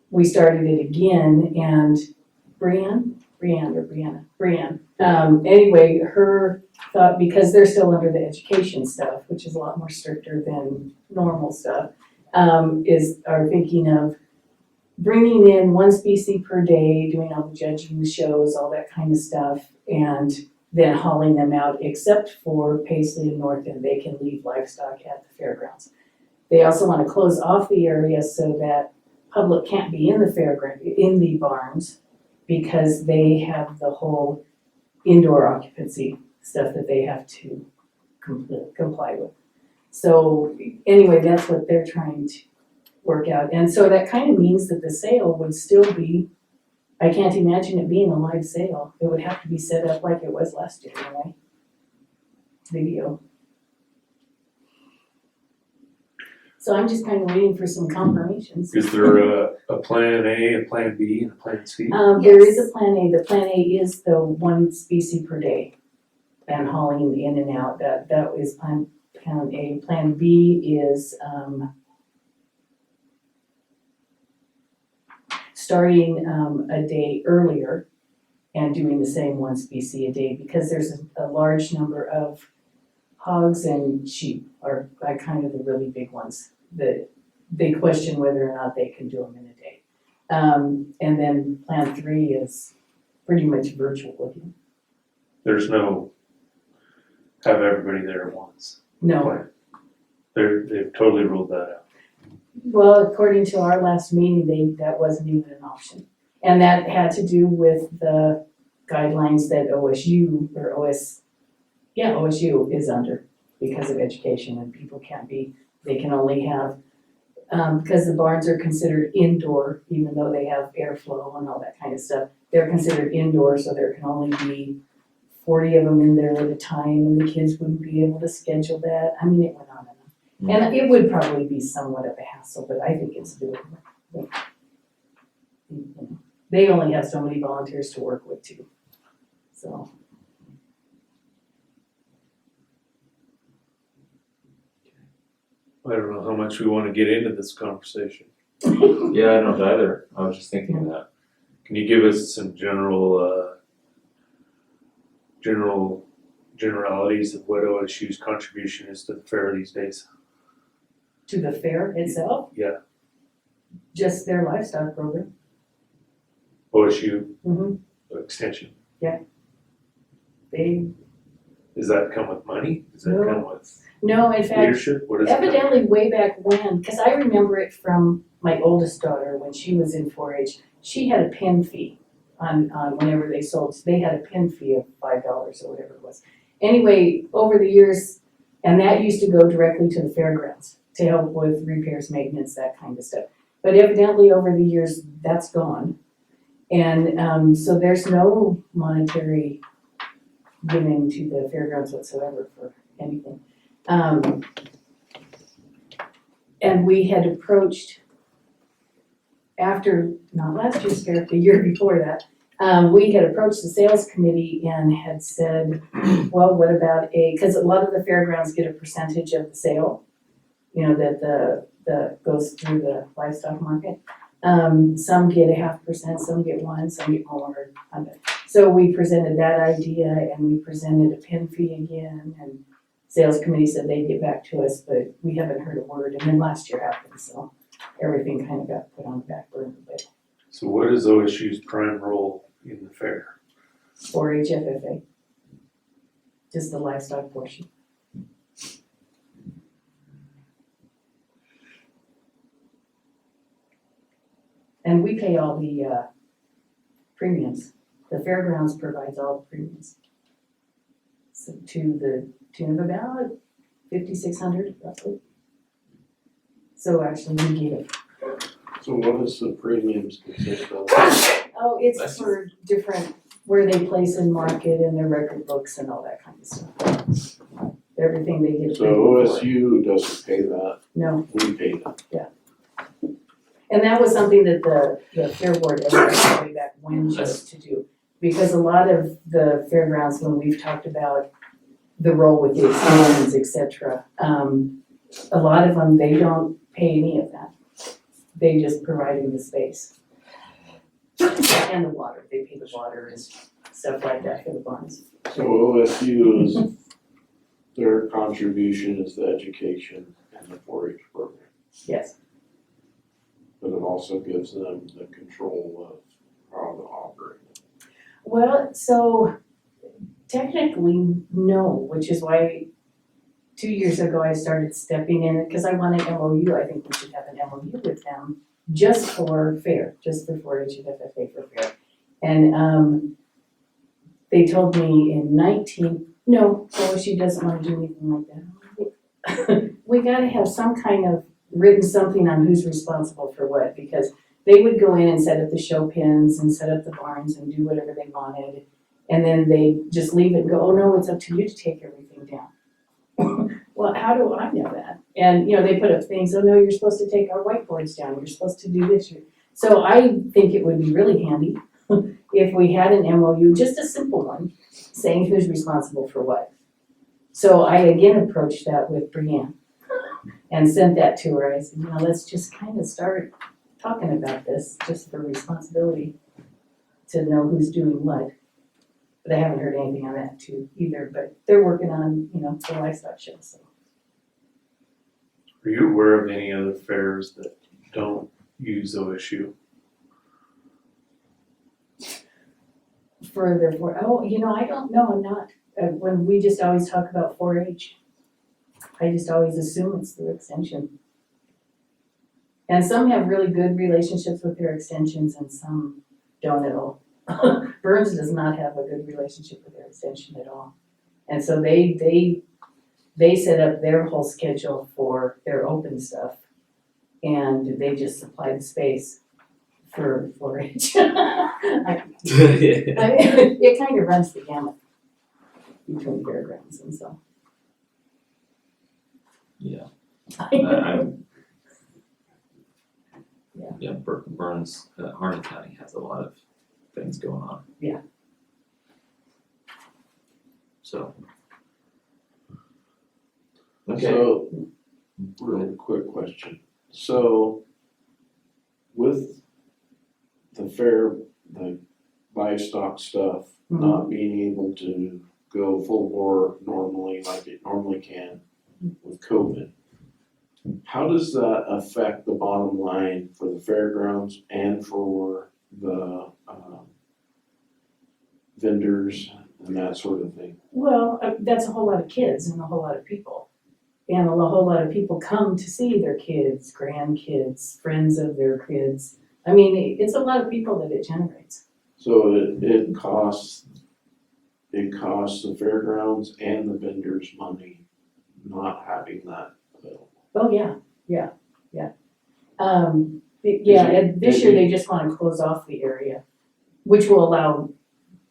we started it again, and Brianne, anyway, her thought, because they're still under the education stuff, which is a lot more stricter than normal stuff, are thinking of bringing in one species per day, doing all the judging shows, all that kind of stuff, and then hauling them out, except for Paisley and North End, they can leave livestock at the fairgrounds. They also want to close off the area so that public can't be in the fairground, in the barns, because they have the whole indoor occupancy stuff that they have to comply with. So anyway, that's what they're trying to work out. And so that kind of means that the sale would still be, I can't imagine it being a live sale. It would have to be set up like it was last year anyway. Video. So I'm just kind of waiting for some confirmations. Is there a plan A, a plan B, and a plan C? There is a plan A. The plan A is the one species per day and hauling in and out. That is plan A. Plan B is, starting a day earlier and doing the same one species a day because there's a large number of hogs and sheep are kind of the really big ones that they question whether or not they can do them in a day. And then plan 3 is pretty much virtual looking. There's no have everybody there at once. No, They've totally ruled that out. well, according to our last meeting, that wasn't even an option. And that had to do with the guidelines that OSU is under because of education and people can't be, they can only have, because the barns are considered indoor, even though they have airflow and all that kind of stuff, they're considered indoor, so there can only be 40 of them in there at a time and the kids wouldn't be able to schedule that. I mean, it went on and on. And it would probably be somewhat of a hassle, but I think it's doable. They only have so many volunteers to work with too, so. I don't know how much we want to get into this conversation. Yeah, I don't either. I was just thinking of that. Can you give us some generalities of what OSU's contribution is to the fair these days? To the fair itself? Yeah. Just their livestock program. OSU extension. They, Does that come with money? Does that No. come with no, in fact, leadership? What does it come with? evidently way back when, because I remember it from my oldest daughter when she was in 4-H, she had a pen fee on whenever they sold, so they had a pen fee of $5 or whatever it was. Anyway, over the years, and that used to go directly to the fairgrounds to help with repairs, maintenance, that kind of stuff. But evidently over the years, that's gone. And so there's no monetary giving to the fairgrounds whatsoever for anything. And we had approached after, not last year's fair, the year before that, we had approached the sales committee and had said, well, what about because a lot of the fairgrounds get a percentage of the sale. you know, that goes through the livestock market. Some get 0.5%, some get 1%, some get more. So we presented that idea and we presented a pin fee again, and sales committee said they'd get back to us, but we haven't heard a word. And then last year happened, so everything kind of got put on the back burner. But So what is OSU's prime role in the fair? 4-H FFA, just the livestock portion. And we pay all the premiums. The fairgrounds provides all the premiums. So to the tune of about 5,600 roughly. So actually we give. So what is the premiums consist of? Oh, it's for different, where they place in market and their record books and all that kind of stuff. Everything they get. So OSU doesn't pay that, No, we pay that. and that was something that the fair board asked way back when chose to do. Because a lot of the fairgrounds, when we've talked about the role with the extensions, et cetera, a lot of them, they don't pay any of that. They just providing the space. And the water, they pay the water and stuff like that for the barns. So OSU is, their contribution is the education and the 4-H program, Yes, but it also gives them the control of how to operate. well, so technically, no, which is why 2 years ago I started stepping in, because I want an MOU, I think we should have an MOU with them, just for fair, just for 4-H and FFA for fair. And they told me in no, OSU doesn't want to do anything like that. We gotta have some kind of written something on who's responsible for what, because they would go in and set up the show pens and set up the barns and do whatever they wanted. And then they just leave it and go, oh no, it's up to you to take everything down. Well, how do I know that? And, you know, they put up things, oh no, you're supposed to take our whiteboards down, you're supposed to do this. So I think it would be really handy if we had an MOU, just a simple one, saying who's responsible for what. So I again approached that with Brianne and sent that to her. I said, you know, let's just kind of start talking about this, just for responsibility, to know who's doing what. But I haven't heard anything on that too either, but they're working on, you know, the livestock show, so. Are you aware of any other fairs that don't use OSU? Further for, you know, I don't know, I'm not, when we just always talk about 4-H, I just always assume it's through extension. And some have really good relationships with their extensions and some don't at all. Burns does not have a good relationship with their extension at all. And so they set up their whole schedule for their open stuff and they just supply the space for 4-H. I mean, it kind of runs the gamut between fairgrounds and so. Yeah. Yeah. Yeah, Burns, Harney County has a lot of things going on. Yeah. So. Okay. So, real quick question. So, with the fair, the livestock stuff, not being able to go full bore normally like it normally can with COVID, how does that affect the bottom line for the fairgrounds and for the vendors and that sort of thing? Well, that's a whole lot of kids and a whole lot of people. And a whole lot of people come to see their kids, grandkids, friends of their kids. I mean, it's a lot of people that it generates. So it costs the fairgrounds and the vendors money not having that available. Oh, yeah. And this year they just want to close off the area, which will allow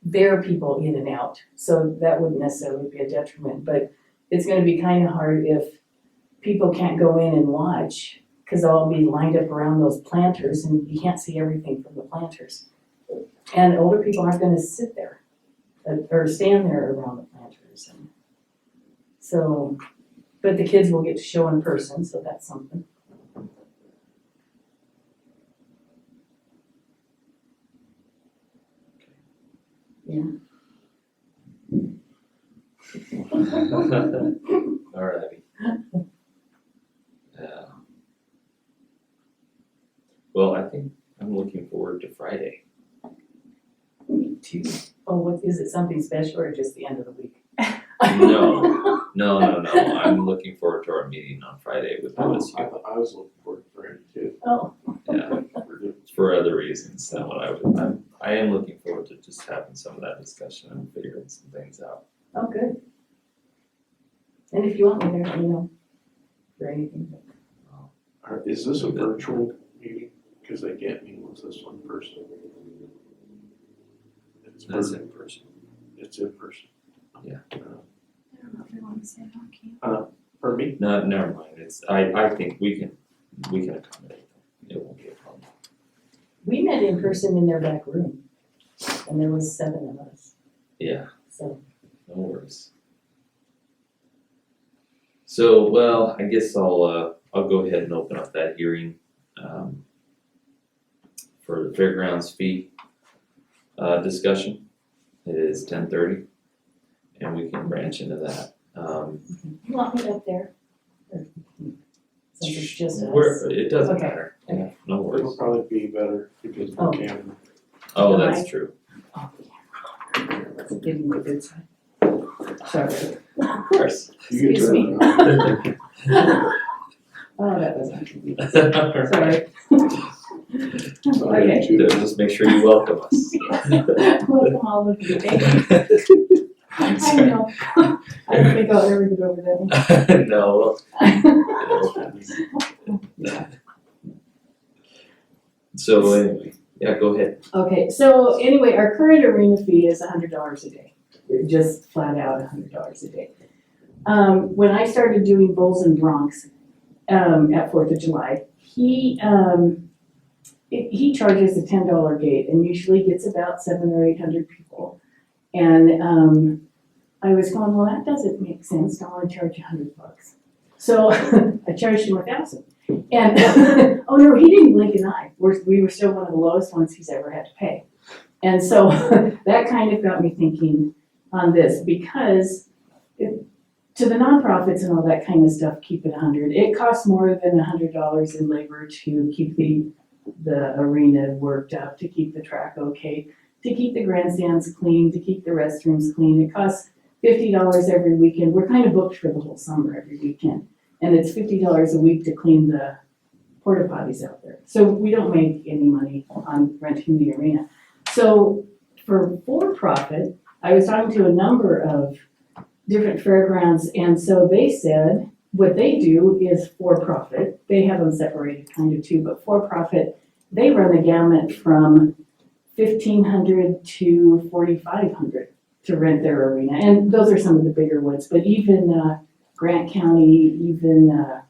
their people in and out. So that wouldn't necessarily be a detriment, but it's gonna be kind of hard if people can't go in and watch, because they'll all be lined up around those planters and you can't see everything from the planters. And older people aren't gonna sit there or stand there around the planters. And so But the kids will get to show in person, so that's something. Yeah. Alrighty. Yeah. Well, I think I'm looking forward to Friday. Me too. Oh, what, is it something special or just the end of the week? No, I'm looking forward to our meeting on Friday with OSU. I was looking forward for it too. Oh, Yeah, for other reasons than what I am looking forward to just having some of that discussion and figuring some things out. oh, good. And if you want me there, let me know for anything. Is this a virtual meeting? Because they can't meet with this one person. That's in person. It's in person. Yeah. I don't know if we wanna say it on camera. For me? No, never mind, I think we can accommodate them, it won't be a problem. We met in person in their back room, and there was 7 of us, Yeah, so. no worries. So, well, I guess I'll go ahead and open up that hearing, for the fairgrounds fee, discussion. It is 10:30, and we can branch into that. You want me up there? Or- Since it's just us. It doesn't Okay, matter, okay. yeah, no It'll worries. probably be better because we Oh. can. Oh, that's true. Oh, yeah. That's giving me a good side. Sorry. Of course. Excuse me. Oh, that was inconvenient. Sorry. Okay. Just make sure you welcome us. Welcome all of you. I know. I don't think I'll ever get over that. No. So anyway, yeah, go ahead. Okay, so anyway, our current arena fee is $100 a day. Just flat out $100 a day. When I started doing Bulls and Broncs at 4th of July, he charges a $10 gate and usually gets about 700 or 800 people. And I was going, well, that doesn't make sense. I want to charge $100. So I charged him 1,000. And oh no, he didn't blink an eye. We were still one of the lowest ones he's ever had to pay. And so that kind of got me thinking on this, because to the nonprofits and all that kind of stuff, keep it 100. It costs more than $100 in labor to keep the arena worked up, to keep the track okay, to keep the grandstands clean, to keep the restrooms clean. It costs $50 every weekend. We're kind of booked for the whole summer every weekend. And it's $50 a week to clean the porta potties out there. So we don't make any money on renting the arena. So for profit, I was talking to a number of different fairgrounds, and so they said what they do is for profit. They have them separated kind of too, but for profit, they run the gamut from $1,500 to $4,500 to rent their arena. And those are some of the bigger ones, but even Grant County, even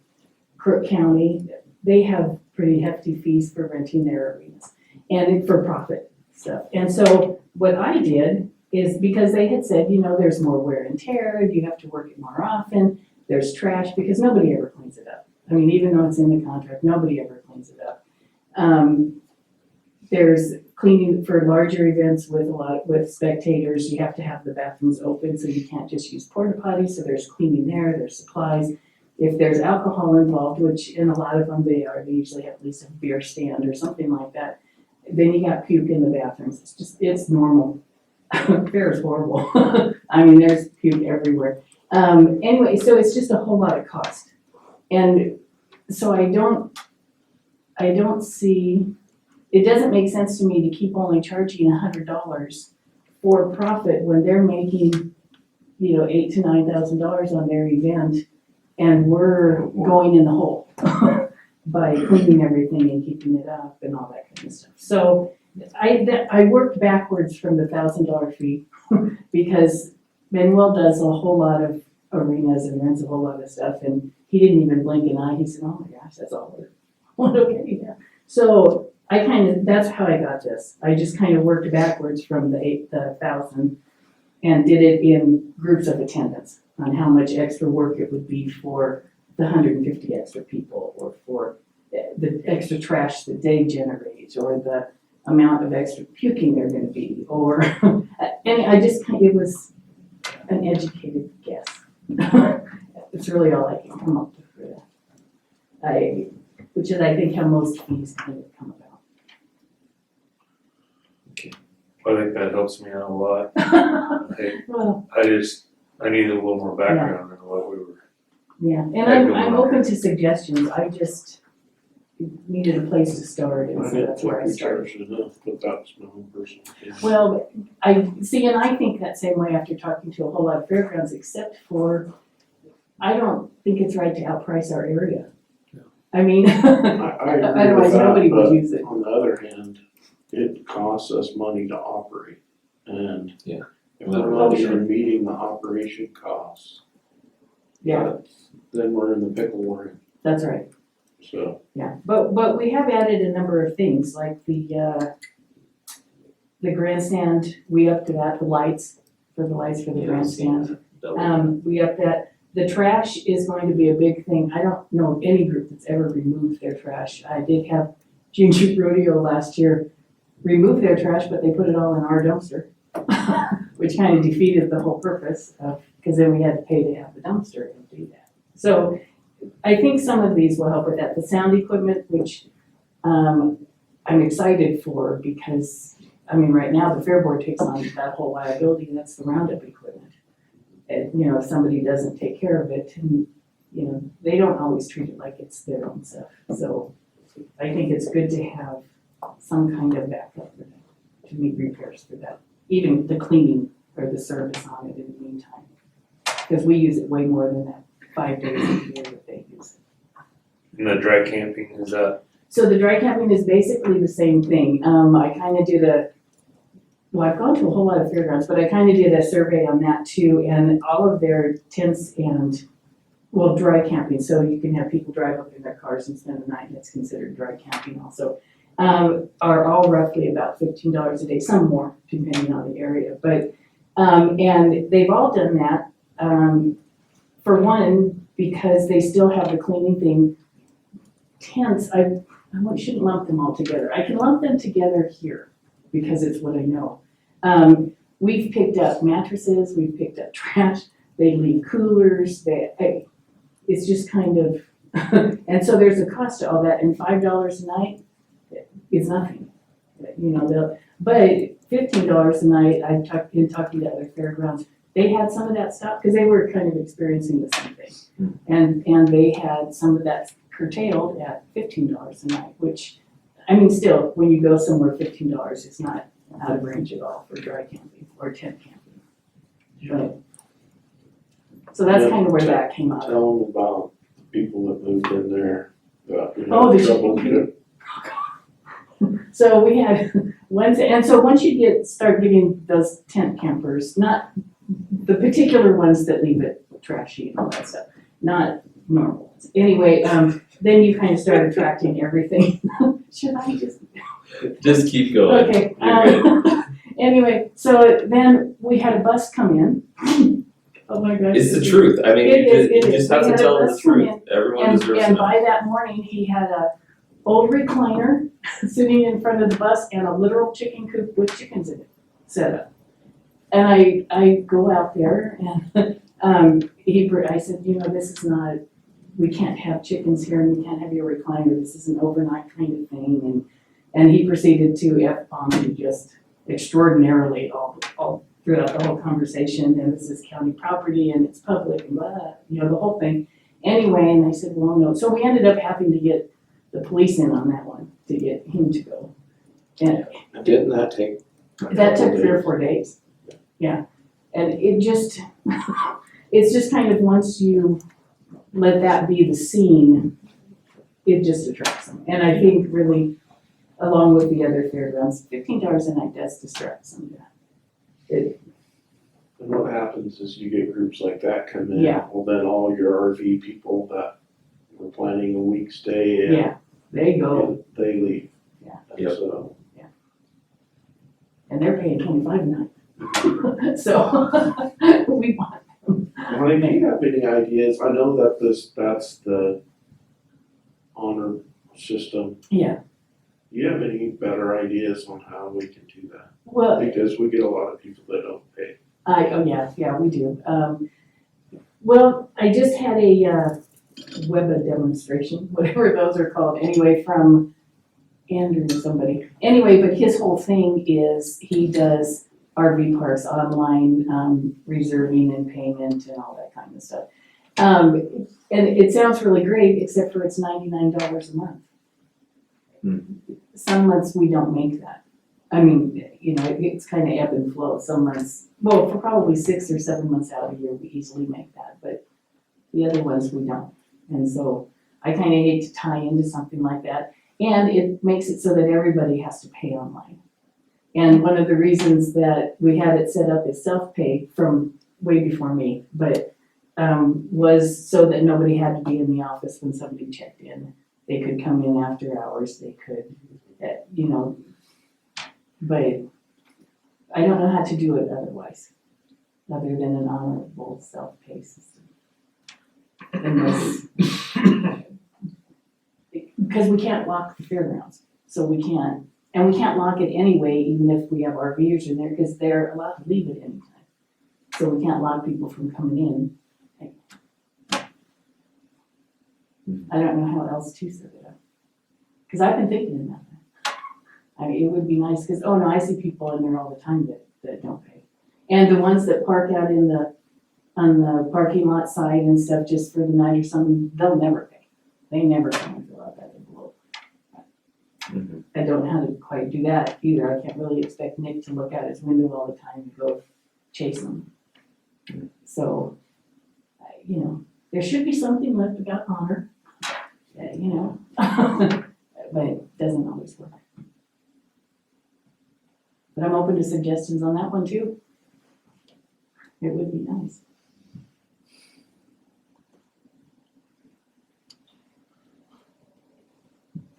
Crook County, they have pretty hefty fees for renting their arenas and for profit stuff. And so what I did is, because they had said, there's more wear and tear, you have to work it more often, there's trash, because nobody ever cleans it up. I mean, even though it's in the contract, nobody ever cleans it up. There's cleaning for larger events with spectators. You have to have the bathrooms open, so you can't just use porta potties. So there's cleaning there. There's supplies. If there's alcohol involved, which in a lot of them they usually have at least a beer stand or something like that. Then you got puke in the bathrooms. It's normal. Fair is horrible. I mean, there's puke everywhere. Anyway, so it's just a whole lot of cost, and so I don't see. It doesn't make sense to me to keep only charging $100 for profit when they're making, $8,000 to $9,000 on their event, and we're going in the hole by cleaning everything and keeping it up and all that kind of stuff. So I worked backwards from the $1,000 fee because Manuel does a whole lot of arenas and rents a whole lot of stuff, and he didn't even blink an eye. He said, "Oh my gosh, that's all we're okay." Yeah. So that's how I got this. I just kind of worked backwards from the 1,000 and did it in groups of attendance. on how much extra work it would be for the 150 extra people, or for the extra trash that they generate, or the amount of extra puking they're gonna be, or, and it was an educated guess. It's really all I can come up with for that. Which is, I think, how most fees kind of come about. I think that helps me out a lot. Well, I needed a little more background on what we were. yeah, and Yeah, I'm go on. open to suggestions, I just needed a place to start, and so that's where I started. enough, but that's my own personal opinion. Well, I see, and I think that same way after talking to a whole lot of fairgrounds, except for, I don't think it's right to outprice our area. I mean, I agree otherwise with that, nobody would but use it. on the other hand, it costs us money to operate, and Yeah. if we're not even meeting the operation costs, Yeah, then we're in the pickle we're in, that's right. so. Yeah, but we have added a number of things, like the grandstand, we upped that, the lights for the grandstand. We upped that. The trash is going to be a big thing. I don't know of any group that's ever removed their trash. I did have Junior Rodeo last year remove their trash, but they put it all in our dumpster, which kind of defeated the whole purpose of, because then we had to pay to have the dumpster and do that. So I think some of these will help with that. The sound equipment, which I'm excited for, because, I mean, right now the Fair Board takes on that whole liability, and that's the roundup equipment. And, you know, if somebody doesn't take care of it, and, you know, they don't always treat it like it's their own stuff. So I think it's good to have some kind of backup for that, to meet repairs for that, even the cleaning or the service on it in the meantime. Because we use it way more than that 5 days a year that they use it. And the dry camping, is that, So the dry camping is basically the same thing. I kind of did well, I've gone to a whole lot of fairgrounds, but I kind of did a survey on that too, and all of their tents and, well, dry camping, so you can have people drive up in their cars and spend the night, and it's considered dry camping also, are all roughly about $15 a day, some more depending on the area, but, and they've all done that, for one, because they still have the cleaning thing. Tents, I shouldn't lump them all together. I can lump them together here because it's what I know. We've picked up mattresses, we've picked up trash, they leave coolers, it's just kind of, and so there's a cost to all that, and $5 a night is nothing. You know, but $15 a night, in talking to other fairgrounds, they had some of that stuff, because they were kind of experiencing the same thing. And they had some of that curtailed at $15 a night, which, I mean, still, when you go somewhere, $15 is not out of range at all for dry camping or tent camping. But, so that's kind of where that came out of. Tell them about the people that moved in there, that we Oh, had the trouble chicken getting. So we had and so once you start getting those tent campers, not the particular ones that leave it trashy and all that stuff, not normal ones. Anyway, then you kind of start attracting everything. Should I Just keep going. Okay. You're good. Anyway, so then we had a bus come in. Oh my gosh. It's the truth. I mean, It is, you it is. just have We to had a tell them the bus come truth. in, Everyone deserves to And know. by that morning, he had a old recliner sitting in front of the bus and a literal chicken coop with chickens in it set up. And I go out there and I said, you know, this is not, we can't have chickens here and we can't have your recliner. This is an overnight kind of thing. And he proceeded to F-bomb me just extraordinarily all throughout the whole conversation. And this is county property and it's public and blah, you know, the whole thing. Anyway, and I said, well, no. So we ended up having to get the police in on that one to get him to go. And Didn't that take? that took 3 or 4 days. Yeah. And it just, it's just kind of once you let that be the scene, it just attracts them. And I think really, along with the other fairgrounds, $15 a night does distract some of that. And what happens is you get groups like that come in. Yeah. Well, then all your RV people that were planning a week stay in. Yeah, they go, and they leave. Yeah. And so. and they're paying $25 a night. So, we want them. I think have any ideas? I know that that's the honor system. Yeah, Do you have any better ideas on how we can do that? well, Because we get a lot of people that don't pay. yeah, we do. Well, I just had a web demonstration, whatever those are called, anyway, from Andrew or somebody. Anyway, but his whole thing is he does RV parks online, reserving and payment and all that kind of stuff. And it sounds really great, except for it's $99 a month. Some months we don't make that. I mean, you know, it's kind of ebb and flow. Some months, well, for probably 6 or 7 months out of the year, we easily make that, but the other ones we don't. And so I kind of hate to tie into something like that. And it makes it so that everybody has to pay online. And one of the reasons that we had it set up as self-pay from way before me, but was so that nobody had to be in the office when somebody checked in. They could come in after hours, they could, you know, but I don't know how to do it otherwise, other than an honorable self-pay system. Unless, because we can't lock the fairgrounds, so we can't, and we can't lock it anyway, even if we have RVers in there, because they're allowed to leave at any time. So we can't lock people from coming in. I don't know how else to set it up. Because I've been thinking about that. I mean, it would be nice, because, oh no, I see people in there all the time that don't pay. And the ones that park out on the parking lot side and stuff just for the night or something, they'll never pay. They never come and fill out that envelope. I don't know how to quite do that either. I can't really expect Nick to look out his window all the time and go chase them. So, you know, there should be something left about honor, you know, but it doesn't always work. But I'm open to suggestions on that one too. It would be nice.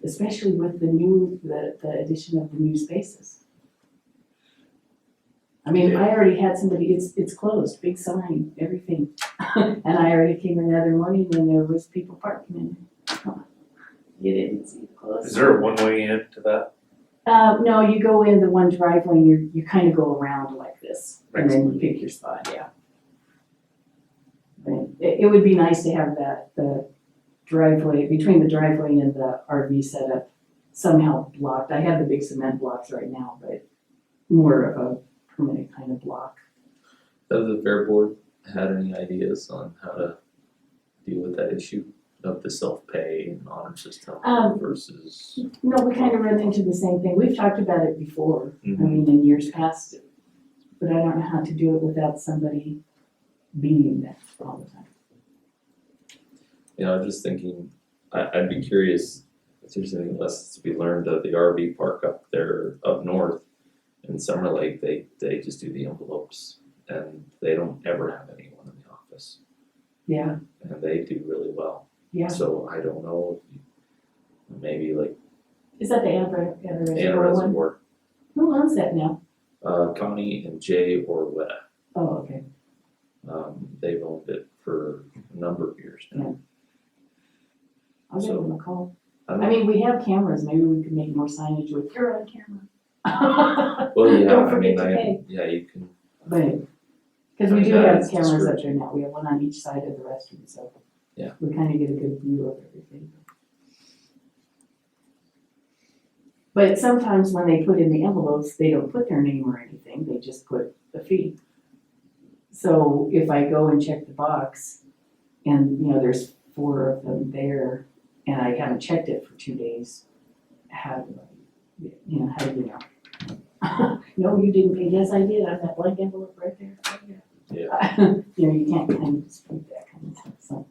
Especially with the addition of the new spaces. I mean, I already had somebody, it's closed, big sign, everything. And I already came in the other morning and there was people parking in there. You didn't see it closed. Is there a one-way in to that? No, you go in the one driveway and you kind of go around like this and then you pick your spot, yeah. But it would be nice to have the driveway, between the driveway and the RV setup somehow blocked. I have the big cement blocks right now, but more of a permanent kind of block. Have the fair board had any ideas on how to deal with that issue of the self-pay and honor system versus? No, we kind of run into the same thing. We've talked about it before, I mean, in years past, but I don't know how to do it without somebody being there all the time. You know, I'm just thinking, I'd be curious if there's any lessons to be learned of the RV park up there up north in Summer Lake. They just do the envelopes and they don't ever have anyone in the office. Yeah, And they do really well. yeah. So I don't know if maybe like Is that the Anna Anna Reservoir one? Reservoir, Who owns that now? Connie and Jay Orwetta. Oh, okay. They've owned it for a number of years now. I'll give So- them a call. don't I know. mean, we have cameras. Maybe we could make more signage with, you're on camera. Well, yeah, Don't I forget mean, to pay. yeah, you can, But, because we do Yeah, have it's cameras up discouraging. there now. We have one on each side of the restroom, so. Yeah. We kind of get a good view of everything. But sometimes when they put in the envelopes, they don't put their name or anything. They just put the fee. So if I go and check the box and, you know, there's 4 of them there and I haven't checked it for 2 days, how do you know? No, you didn't pay. Yes, I did. I have that blank envelope right there. Oh, yeah. You know, you can't kind of dispute that kind of stuff, so.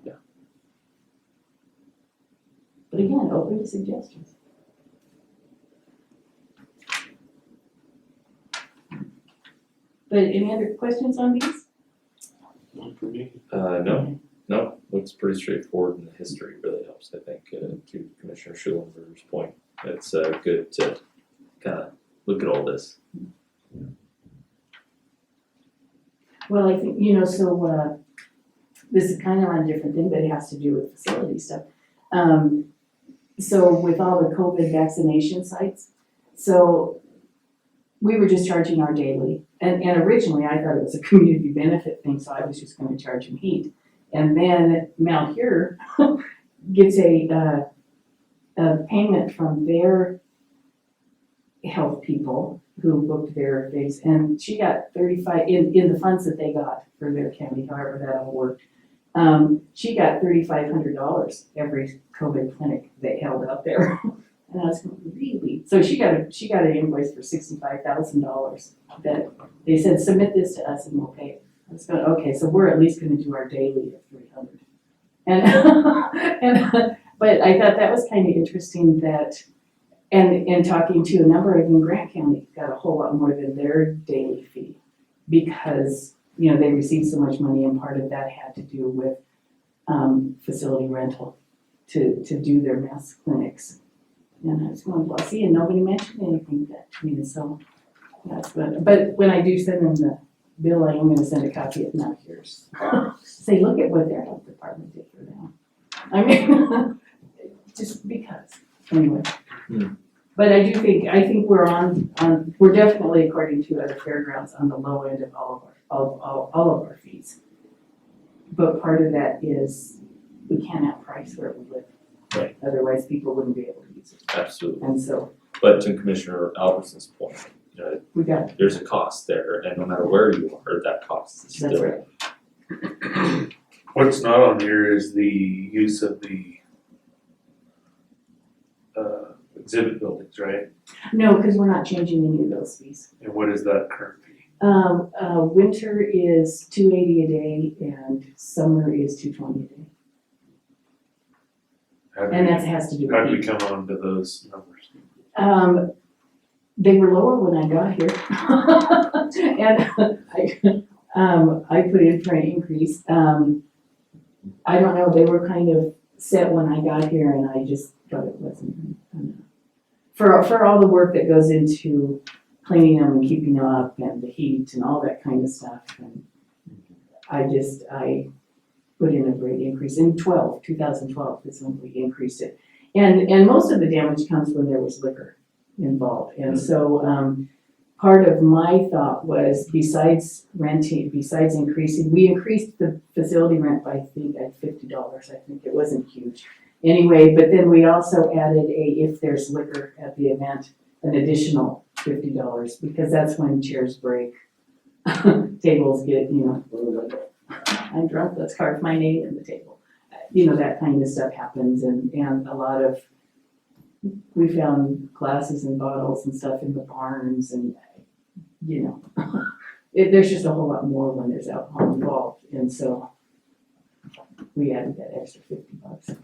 Yeah. But again, open to suggestions. But any other questions on these? Not for me. no, looks pretty straightforward and the history really helps, I think, to Commissioner Schulenberger's point. It's good to kind of look at all this. Well, I think, so, this is kind of on a different thing, but it has to do with facility stuff. So with all the COVID vaccination sites, so we were just charging our daily. And originally I thought it was a community benefit thing, so I was just gonna charge them heat. And then Mount Here gets a payment from their health people who booked their things, and she got 35, in the funds that they got for their county, however that all worked. She got $3,500 every COVID clinic they held out there. And I was going, really? So she got an invoice for $65,000 that they said, submit this to us and we'll pay it. I was going, okay, so we're at least gonna do our daily at 300. And but I thought that was kind of interesting that, and talking to a number of in Grant County got a whole lot more than their daily fee because, they received so much money, and part of that had to do with facility rental to do their mass clinics. And I was going, well, see, and nobody mentioned anything that to me, so that's good. But when I do send them the bill, I am gonna send a copy of Mount Here's. Say, look at what their health department did for them. I mean, just because, anyway. But I think we're definitely, according to other fairgrounds, on the low end of all of our fees. But part of that is we can't outprice where we live. Right. Otherwise, people wouldn't be able to use it. Absolutely. And so But to Commissioner Albertson's point, we got, there's a cost there, and no matter where you are, that cost is that's still. right. What's not on here is the use of the exhibit buildings, right? No, because we're not changing any of those fees. And what is that current fee? Winter is $280 a day and summer is $220 a day. And that has to do How did we with come on to those numbers? they were lower when I got here. And I put in for an increase. I don't know, they were kind of set when I got here and I just thought it wasn't enough. For all the work that goes into cleaning them and keeping them up and the heat and all that kind of stuff. And I put in a great increase in 2012 is when we increased it. And most of the damage comes when there was liquor involved. And so part of my thought was besides increasing, we increased the facility rent by I think at $50. I think it wasn't huge. Anyway, but then we also added if there's liquor at the event, an additional $50 because that's when chairs break, tables get, I'm drunk, let's carve my name in the table. That kind of stuff happens and a lot of, we found glasses and bottles and stuff in the barns and, there's just a whole lot more when there's alcohol involved. And so we added that extra $50.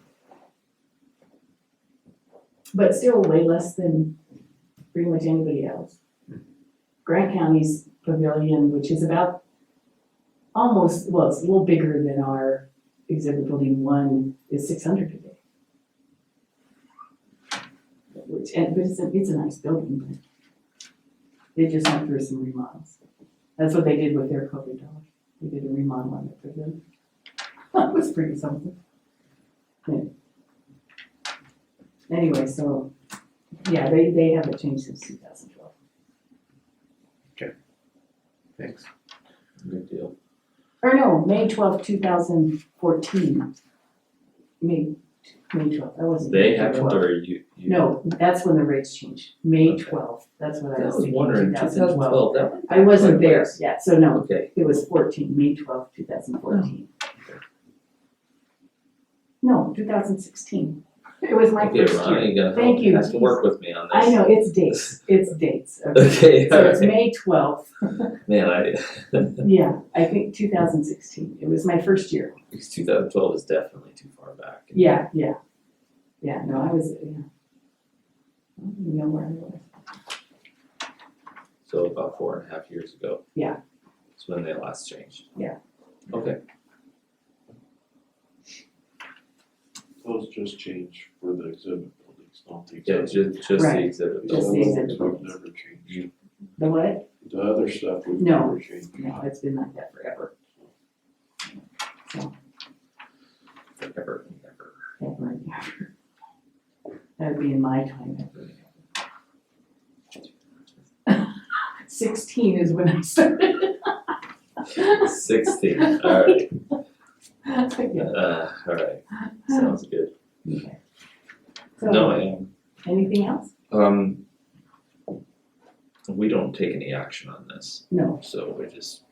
But still way less than pretty much anybody else. Grant County's pavilion, which is about it's a little bigger than our exhibit building 1, is $600 a day. But it's a nice building, but they just went through some remodels. That's what they did with their COVID dollars. They did a remodel on it for them. That was pretty something. Yeah. Anyway, so, yeah, they haven't changed since 2012. Thanks. Good deal. Or no, May 12th, 2014. May 12th, that wasn't. They May haven't, 12th. or you? No, that's when the rates changed, May Okay. 12th, that's what I I was was thinking, wondering, 2012. 2012, that one? I wasn't there, yeah, so no, Okay. it was 14, May 12th, 2014. No, 2016, it was my Okay, first Ron, year. you gotta Thank you, have to work with me on this. I know, it's dates, okay. Okay, So it's alright. May 12th, Man, yeah, I think 2016, it was my first year. because 2012 is definitely too far back. Yeah, no, I was, yeah. I don't even know where I was. So about 4.5 years ago. Yeah. That's when they last changed. Yeah. Okay. Those just change for the exhibit buildings, don't the Yeah, exhibit? just the Right. exhibit. Just the buildings. exhibit We've buildings. never changed. The what? The other stuff we've No. never changed. No, it's been like that forever. Forever and ever. Ever and ever. That'd be in my time, ever and ever. 16 is when I started. 16, alright, Yeah. alright, sounds good. Okay. No, So, I am. anything else? We don't take any action on this, No, so we just.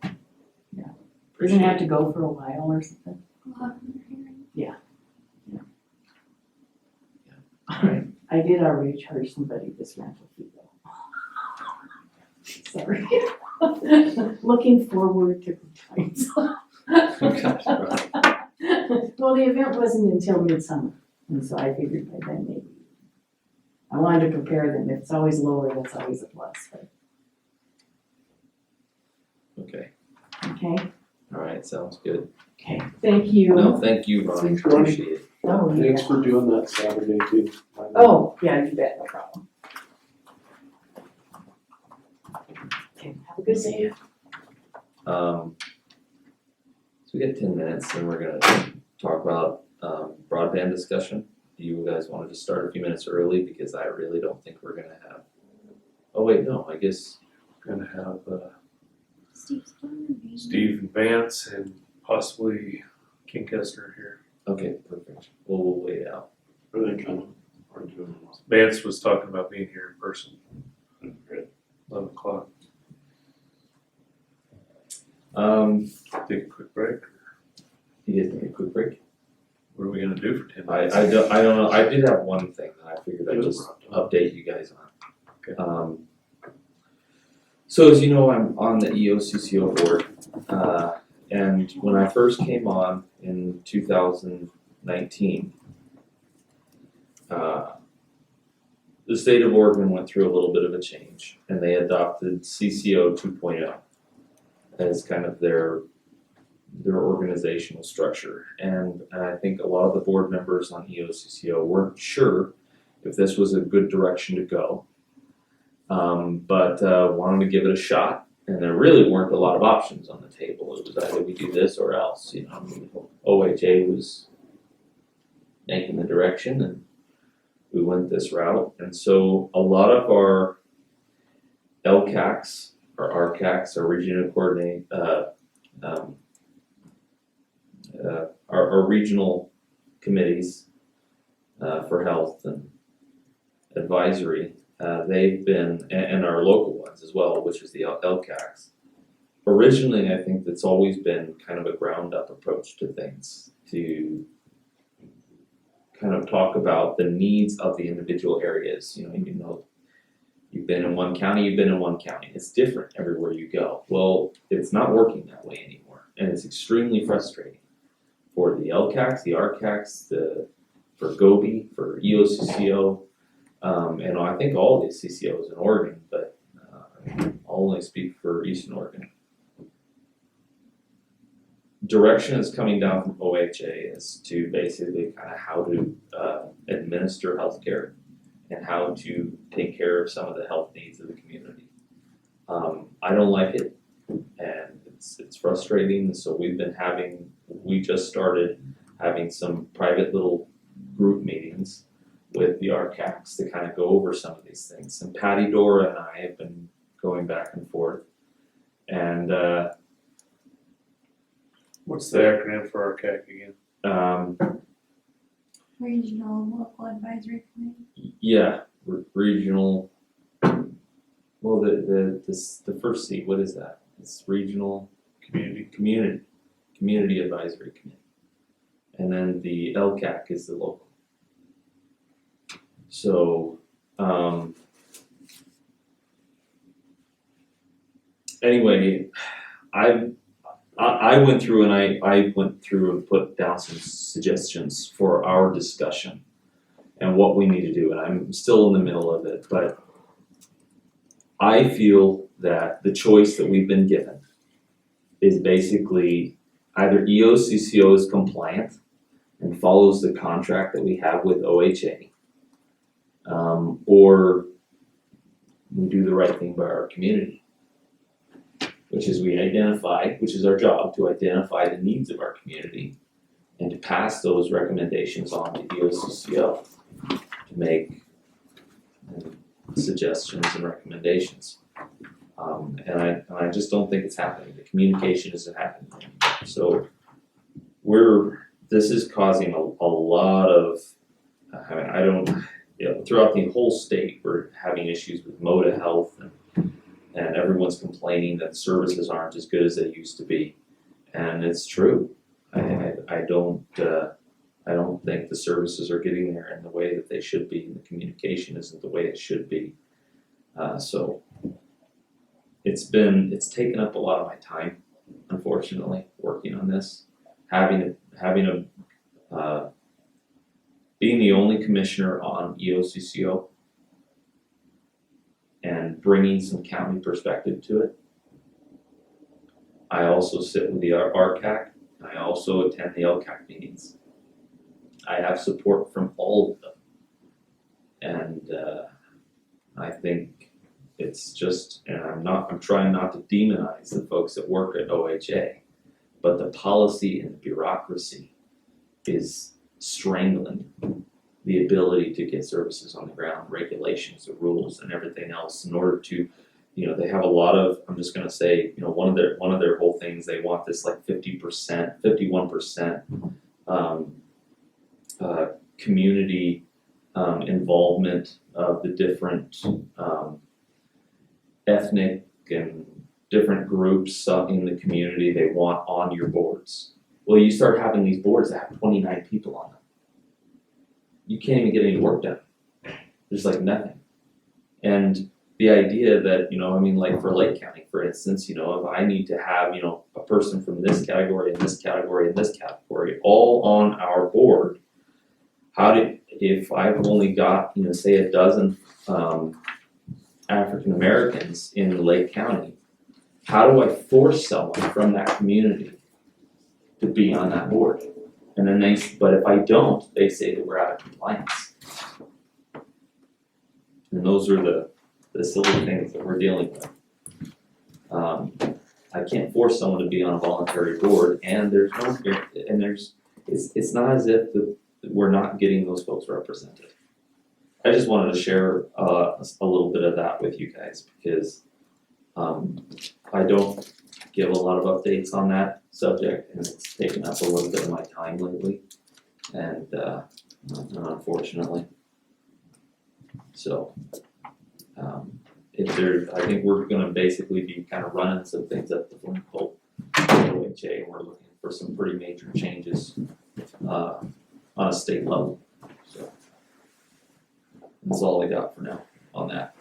Yeah. doesn't have to go for a while or something. We'll have another hearing. Alright, I did already charge somebody this rental fee though. Sorry. Looking forward to good times. Well, the event wasn't until midsummer, and so I figured by then maybe. I wanted to prepare them, if it's always lower, that's always a plus, but, okay, okay? alright, sounds good. Okay, thank you. No, thank you, Ron, Thanks, Ron. appreciate it. Oh, yeah. Thanks for doing that Saturday too. Oh, yeah, you bet, no problem. Okay, have a good day. So we got 10 minutes and we're gonna talk about broadband discussion. Do you guys wanna just start a few minutes early, because I really don't think we're gonna have. Oh wait, no, I guess, Gonna have Steve's phone, maybe. Steve and Vance and possibly King Kestner here. okay, perfect, we'll wait out. Are they coming? Or doing it? Vance was talking about being here in person, Great. 11 o'clock. Take a quick break. You guys take a quick break? What are we gonna do for 10 I minutes? don't know, I did have one thing that I figured I'd just Yeah. update you guys on. Okay. So as you know, I'm on the EOCCO board, and when I first came on in 2019, the state of Oregon went through a little bit of a change, and they adopted CCO 2.0 as kind of their organizational structure. And I think a lot of the board members on EOCCO weren't sure if this was a good direction to go. But wanted to give it a shot, and there really weren't a lot of options on the table. It was either we do this or else, you know. OHA was making the direction, and we went this route. And so a lot of our LCACs, or RCACs, our regional coordinate, our regional committees for health and advisory, they've been, and our local ones as well, which is the LCACs. Originally, I think that's always been kind of a ground up approach to things, to kind of talk about the needs of the individual areas. You know, you've been in one county, It's different everywhere you go. Well, it's not working that way anymore, and it's extremely frustrating for the LCACs, the RCACs, for GOBI, for EOCCO, and I think all the CCOs in Oregon, but I'll only speak for Eastern Oregon. Direction is coming down from OHA as to basically kind of how to administer healthcare and how to take care of some of the health needs of the community. I don't like it, and it's frustrating. So we just started having some private little group meetings with the RCACs to kind of go over some of these things. And Patty, Dora, and I have been going back and forth. And What's the acronym for RCAC again? Regional and Local Advisory Committee. yeah, regional. Well, the first C, what is that? It's regional community advisory committee, and then the LCAC is the local. So, anyway, I went through and I went through and put down some suggestions for our discussion and what we need to do, and I'm still in the middle of it, but I feel that the choice that we've been given is basically either EOCCO is compliant and follows the contract that we have with OHA, or we do the right thing by our community. which is which is our job, to identify the needs of our community and to pass those recommendations on to EOCCO to make suggestions and recommendations. And I just don't think it's happening. The communication isn't happening anymore. So this is causing a lot of, throughout the whole state, we're having issues with MODA health and everyone's complaining that services aren't as good as they used to be. And it's true. I don't think the services are getting there in the way that they should be, and the communication isn't the way it should be. So it's taken up a lot of my time, unfortunately, working on this. Being the only commissioner on EOCCO and bringing some county perspective to it. I also sit with the RCAC. I also attend the LCAC meetings. I have support from all of them. And I think it's just, and I'm trying not to demonize the folks that work at OHA, but the policy and the bureaucracy is strangling the ability to get services on the ground, regulations, the rules, and everything else in order to, they have a lot of, I'm just gonna say, one of their whole things, they want this like 50%, 51% community involvement of the different ethnic and different groups in the community they want on your boards. Well, you start having these boards that have 29 people on them. You can't even get any work done. There's like nothing. And the idea that, like for Lake County, for instance, if I need to have, a person from this category and this category and this category all on our board, if I've only got, say a dozen African Americans in Lake County, how do I force someone from that community to be on that board? And then but if I don't, they say that we're out of compliance. And those are the silly things that we're dealing with. I can't force someone to be on a voluntary board, and it's not as if we're not getting those folks represented. I just wanted to share a little bit of that with you guys because I don't give a lot of updates on that subject, and it's taken up a little bit of my time lately, and unfortunately. So, I think we're gonna basically be kind of running some things up the flagpole OHA, and we're looking for some pretty major changes on a state level. So that's all I got for now on that.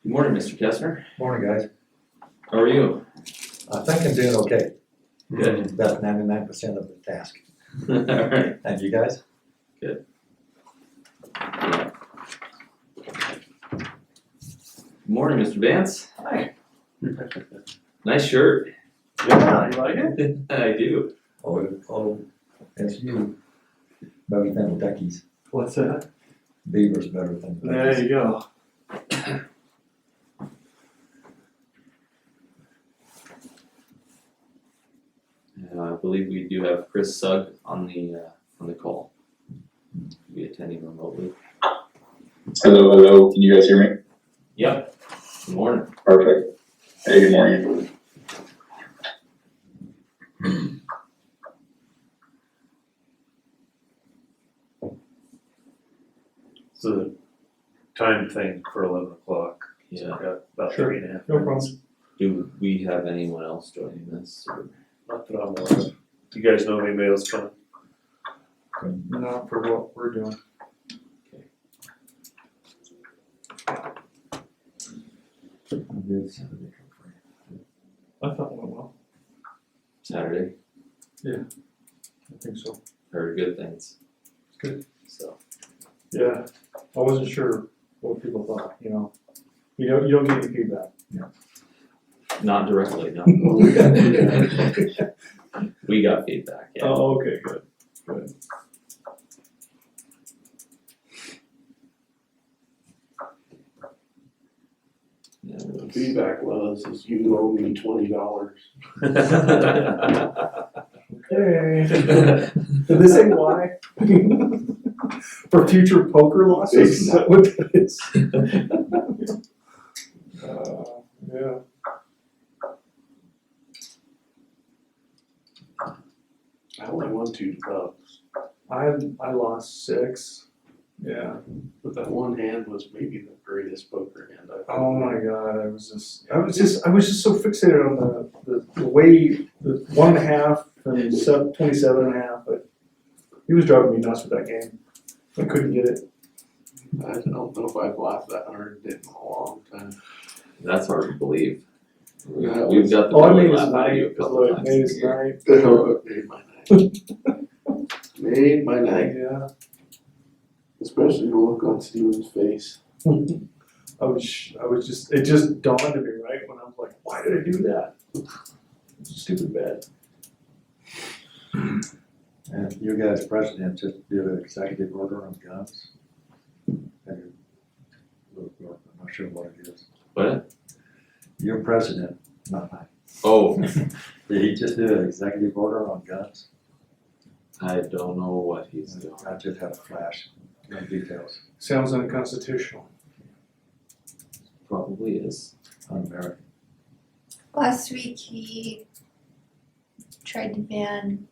Good morning, Mr. Kessner. Morning, guys. How are you? I think I'm doing okay. Good. About 99% of the task. All right. And you guys? Good. Yeah. Good morning, Mr. Vance. Hi. Nice shirt. Yeah, you like it? I do. Oh, it's you. Better than the duckies. What's that? Beaver's better than the There duckies. you go. I believe we do have Chris Sugg on the call. He'll be attending remotely. Hello, can you guys hear me? Yep. Good morning. Perfect. Hey, good morning. It's a time thing for 11 o'clock. So Yeah. I've got about Sure. 3.5 No minutes. Do we have anyone else joining this? Or? Not that I'm aware of. Do you guys know anybody else coming? Not for what we're doing. I'm good Saturday for free. I thought it went well. Saturday? I think so. Heard good things. Good. So. Yeah, I wasn't sure what people thought, you don't get any feedback. Not directly, no. We got We got feedback, yeah. Oh, okay, good. The feedback was, is you owe me $20. Okay. Did they say why? For future poker losses, is that what that is? Yeah. I only won $2. I lost 6. Yeah. But that one hand was maybe the greatest poker hand I've Oh my god, I was just so fixated on the way, the 1.5 and 27.5, but he was driving me nuts with that game. I couldn't get it. I don't know if I've laughed that hard in a long time. That's hard to believe. Yeah, We've got the Oh, I belly made his laugh out of you a night, because couple I times made this his year. night. It made my night. Made my night. Yeah. Especially the look on Steven's face. I was just, it just dawned on me, right, when I was like, why did I do that? Stupid bad. And you guys, president, just did an executive order on guns. And I'm not sure what it is. What? Your president, not mine. Oh, Did he just do an executive order on guns? I don't know what he's doing. I just had a flash, no details, Sounds unconstitutional. Probably is. un-American. Last week he tried to ban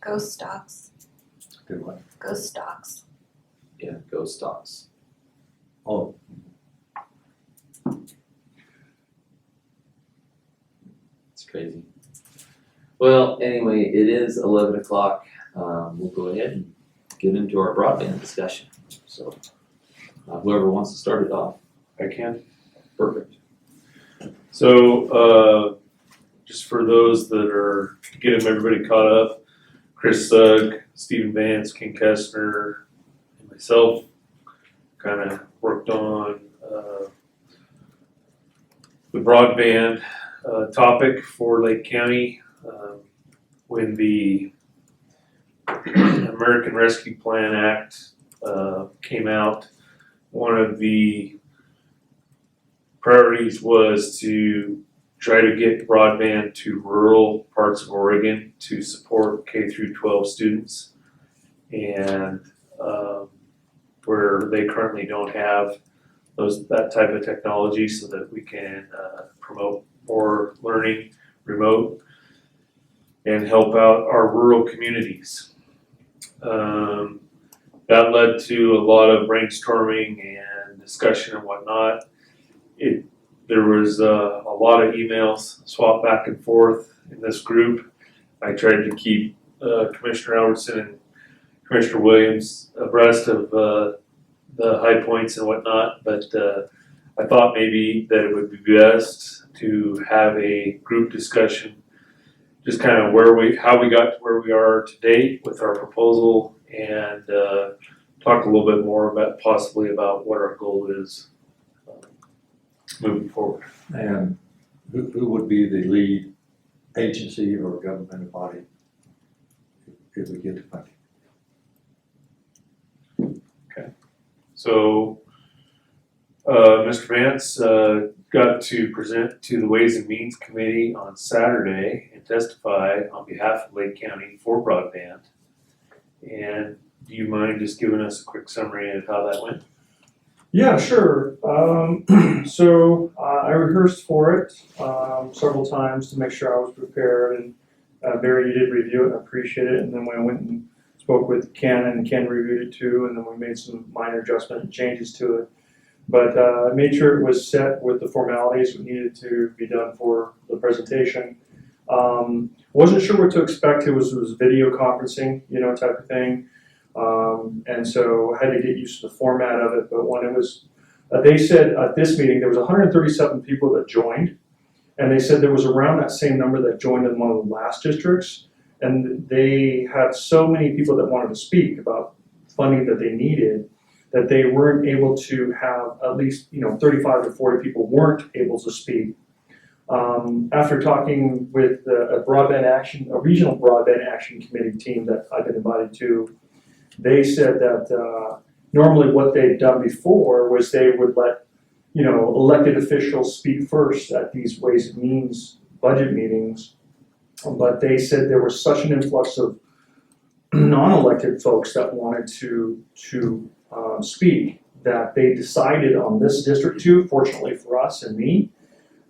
ghost stocks. Did what? Ghost stocks. Yeah, go stocks. Oh, It's crazy. Well, anyway, it is 11 o'clock. We'll go ahead and get into our broadband discussion. So, whoever wants to start it off, I can. perfect. So, just for those that are getting everybody caught up, Chris Sugg, Stephen Vance, King Kestner, and myself kind of worked on the broadband topic for Lake County when the American Rescue Plan Act came out. One of the priorities was to try to get broadband to rural parts of Oregon to support K through 12 students, and where they currently don't have that type of technology, so that we can promote more learning remote and help out our rural communities. That led to a lot of brainstorming and discussion and whatnot. There was a lot of emails swapped back and forth in this group. I tried to keep Commissioner Albertson and Commissioner Williams abreast of the high points and whatnot, but I thought maybe that it would be best to have a group discussion, just kind of how we got to where we are today with our proposal, and talk a little bit more possibly about what our goal is moving forward. and who would be the lead agency or governmental body if we get to funding? So, Mr. Vance got to present to the Ways and Means Committee on Saturday and testify on behalf of Lake County for broadband. And do you mind just giving us a quick summary of how that went? Yeah, sure. So I rehearsed for it several times to make sure I was prepared, and Barry, you did review it, and I appreciate it. And then when I went and spoke with Ken, and Ken reviewed it too, and then we made some minor adjustment and changes to it. But I made sure it was set with the formalities that needed to be done for the presentation. Wasn't sure what to expect. It was video conferencing, type of thing. And so I had to get used to the format of it. But when it was, they said at this meeting, there was 137 people that joined. And they said there was around that same number that joined in one of the last districts. And they had so many people that wanted to speak about funding that they needed, that they weren't able to have at least, 35 to 40 people weren't able to speak. After talking with a regional broadband action committee team that I've been invited to, they said that normally what they'd done before was they would let elected officials speak first at these Ways and Means budget meetings. But they said there was such an influx of non-elected folks that wanted to speak that they decided on this District 2, fortunately for us and me,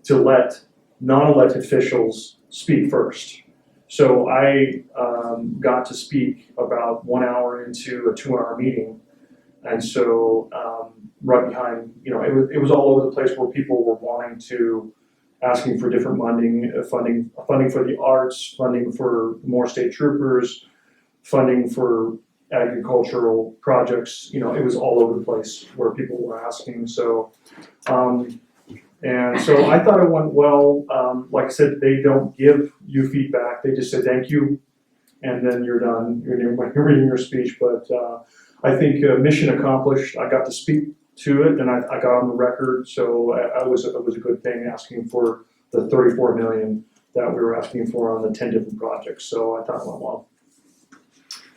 to let non-elected officials speak first. So I got to speak about 1 hour into a 2-hour meeting. And so right behind, it was all over the place where people were wanting to, asking for different funding for the arts, funding for more state troopers, funding for agricultural projects. It was all over the place where people were asking. So, and so I thought it went well. Like I said, they don't give you feedback. They just say thank you, and then you're done. You're reading your speech. But I think mission accomplished. I got to speak to it, and I got on the record. So it was a good thing asking for the 34 million that we were asking for on the 10 different projects. So I thought it went well.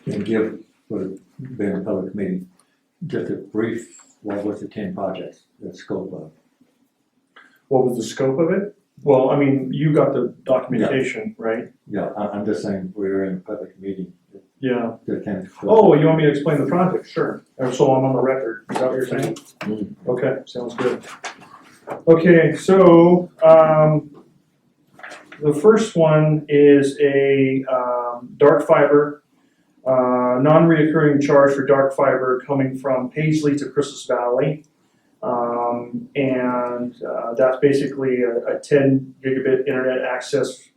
Can you give, for being a public meeting, just a brief, what was the 10 projects, the scope of? What was the scope of it? Well, I mean, you got the documentation, right? Yeah, I'm just saying, we were in a public meeting. Yeah. The 10. Oh, you want me to explain the project? Sure. And so I'm on the record. Is that what you're saying? Okay, sounds good. Okay, so the first one is a dark fiber, non-reoccurring charge for dark fiber coming from Paisley to Christmas Valley. And that's basically a 10 gigabit internet access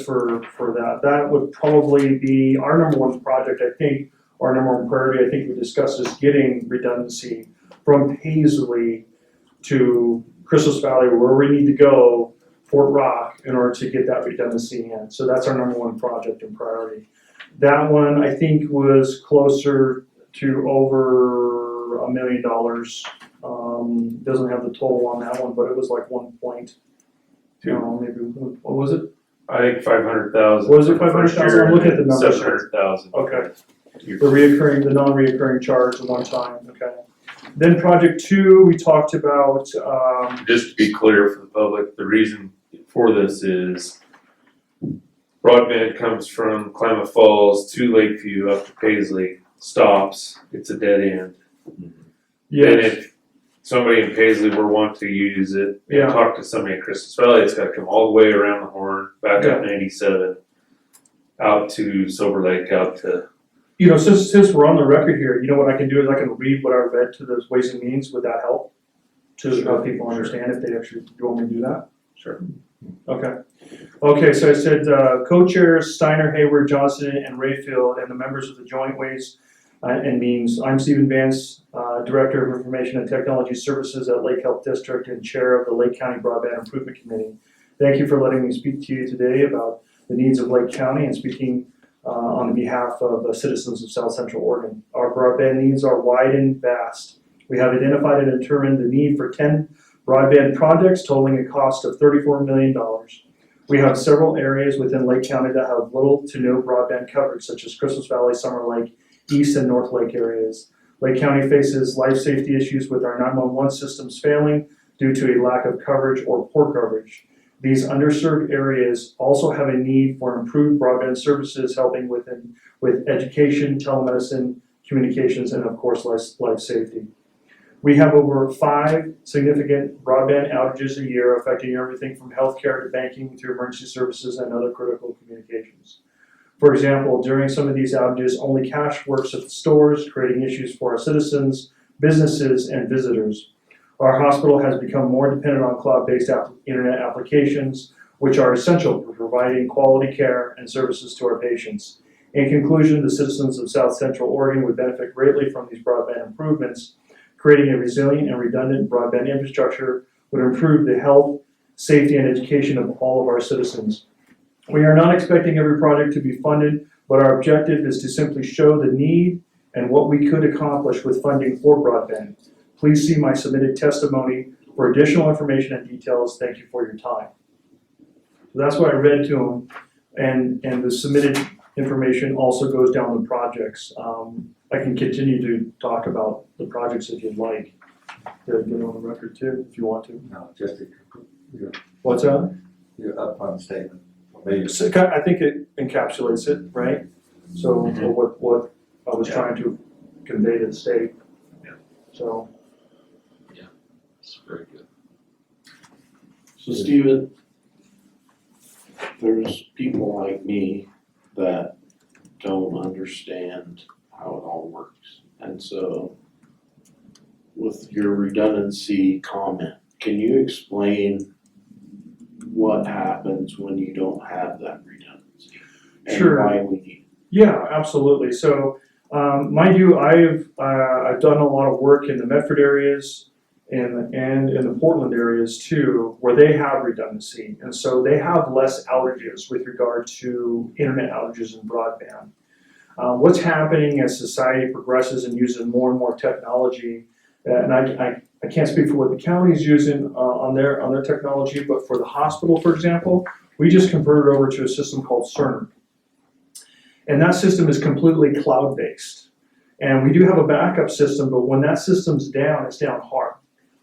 for that. That would probably be our number one project, I think, our number one priority, I think we discussed, is getting redundancy from Paisley to Christmas Valley, where we need to go, Fort Rock, in order to get that redundancy in. So that's our number one project and priority. That one, I think, was closer to over $1 million. Doesn't have the total on that one, but it was like 1.2, maybe, what was it? I think 500,000. Was it 500,000? I'm looking at the numbers. 700,000. Okay. The non-reoccurring charge at one time, okay. Then project 2, we talked about, Just to be clear for the public, the reason for this is broadband comes from Klamath Falls to Lakeview up to Paisley, stops, it's a dead end. And if somebody in Paisley were wanting to use it, and talk to somebody in Christmas Valley, it's gotta come all the way around the horn, back up 97, out to Silver Lake, out to. Since we're on the record here, what I can do is I can read what I read to those Ways and Means. Would that help? To help people understand if they actually, do you want me to do that? Sure. Okay, so I said co-chairs Steiner, Hayward, Johnson, and Rayfield, and the members of the Joint Ways and Means. I'm Stephen Vance, Director of Information and Technology Services at Lake Health District and Chair of the Lake County Broadband Improvement Committee. Thank you for letting me speak to you today about the needs of Lake County and speaking on behalf of the citizens of South Central Oregon. Our broadband needs are wide and vast. We have identified and determined the need for 10 broadband projects totaling a cost of $34 million. We have several areas within Lake County that have little to no broadband coverage, such as Christmas Valley, Summer Lake, East and North Lake areas. Lake County faces life safety issues with our 911 systems failing due to a lack of coverage or poor coverage. These underserved areas also have a need for improved broadband services, helping with education, telemedicine, communications, and of course, life safety. We have over 5 significant broadband outages a year, affecting everything from healthcare to banking to emergency services and other critical communications. For example, during some of these outages, only cash works at the stores, creating issues for our citizens, businesses, and visitors. Our hospital has become more dependent on cloud-based internet applications, which are essential for providing quality care and services to our patients. In conclusion, the citizens of South Central Oregon would benefit greatly from these broadband improvements. Creating a resilient and redundant broadband infrastructure would improve the health, safety, and education of all of our citizens. We are not expecting every project to be funded, but our objective is to simply show the need and what we could accomplish with funding for broadband. Please see my submitted testimony for additional information and details. Thank you for your time. So that's what I read to them, and the submitted information also goes down the projects. I can continue to talk about the projects if you'd like. to get on the record too, if you want to. No, just your, What's that? your upfront statement. Maybe So I think it encapsulates it, right? So what I was trying to convey to the state. Yeah. So, It's very good. So Stephen, there's people like me that don't understand how it all works. And so with your redundancy comment, can you explain what happens when you don't have that redundancy? Sure. And why we need it? yeah, absolutely. So, mind you, I've done a lot of work in the Medford areas and in the Portland areas too, where they have redundancy. And so they have less outages with regard to internet outages and broadband. What's happening as society progresses and uses more and more technology, and I can't speak for what the county's using on their technology, but for the hospital, for example, we just converted over to a system called Cerner. And that system is completely cloud-based. And we do have a backup system, but when that system's down, it's down hard.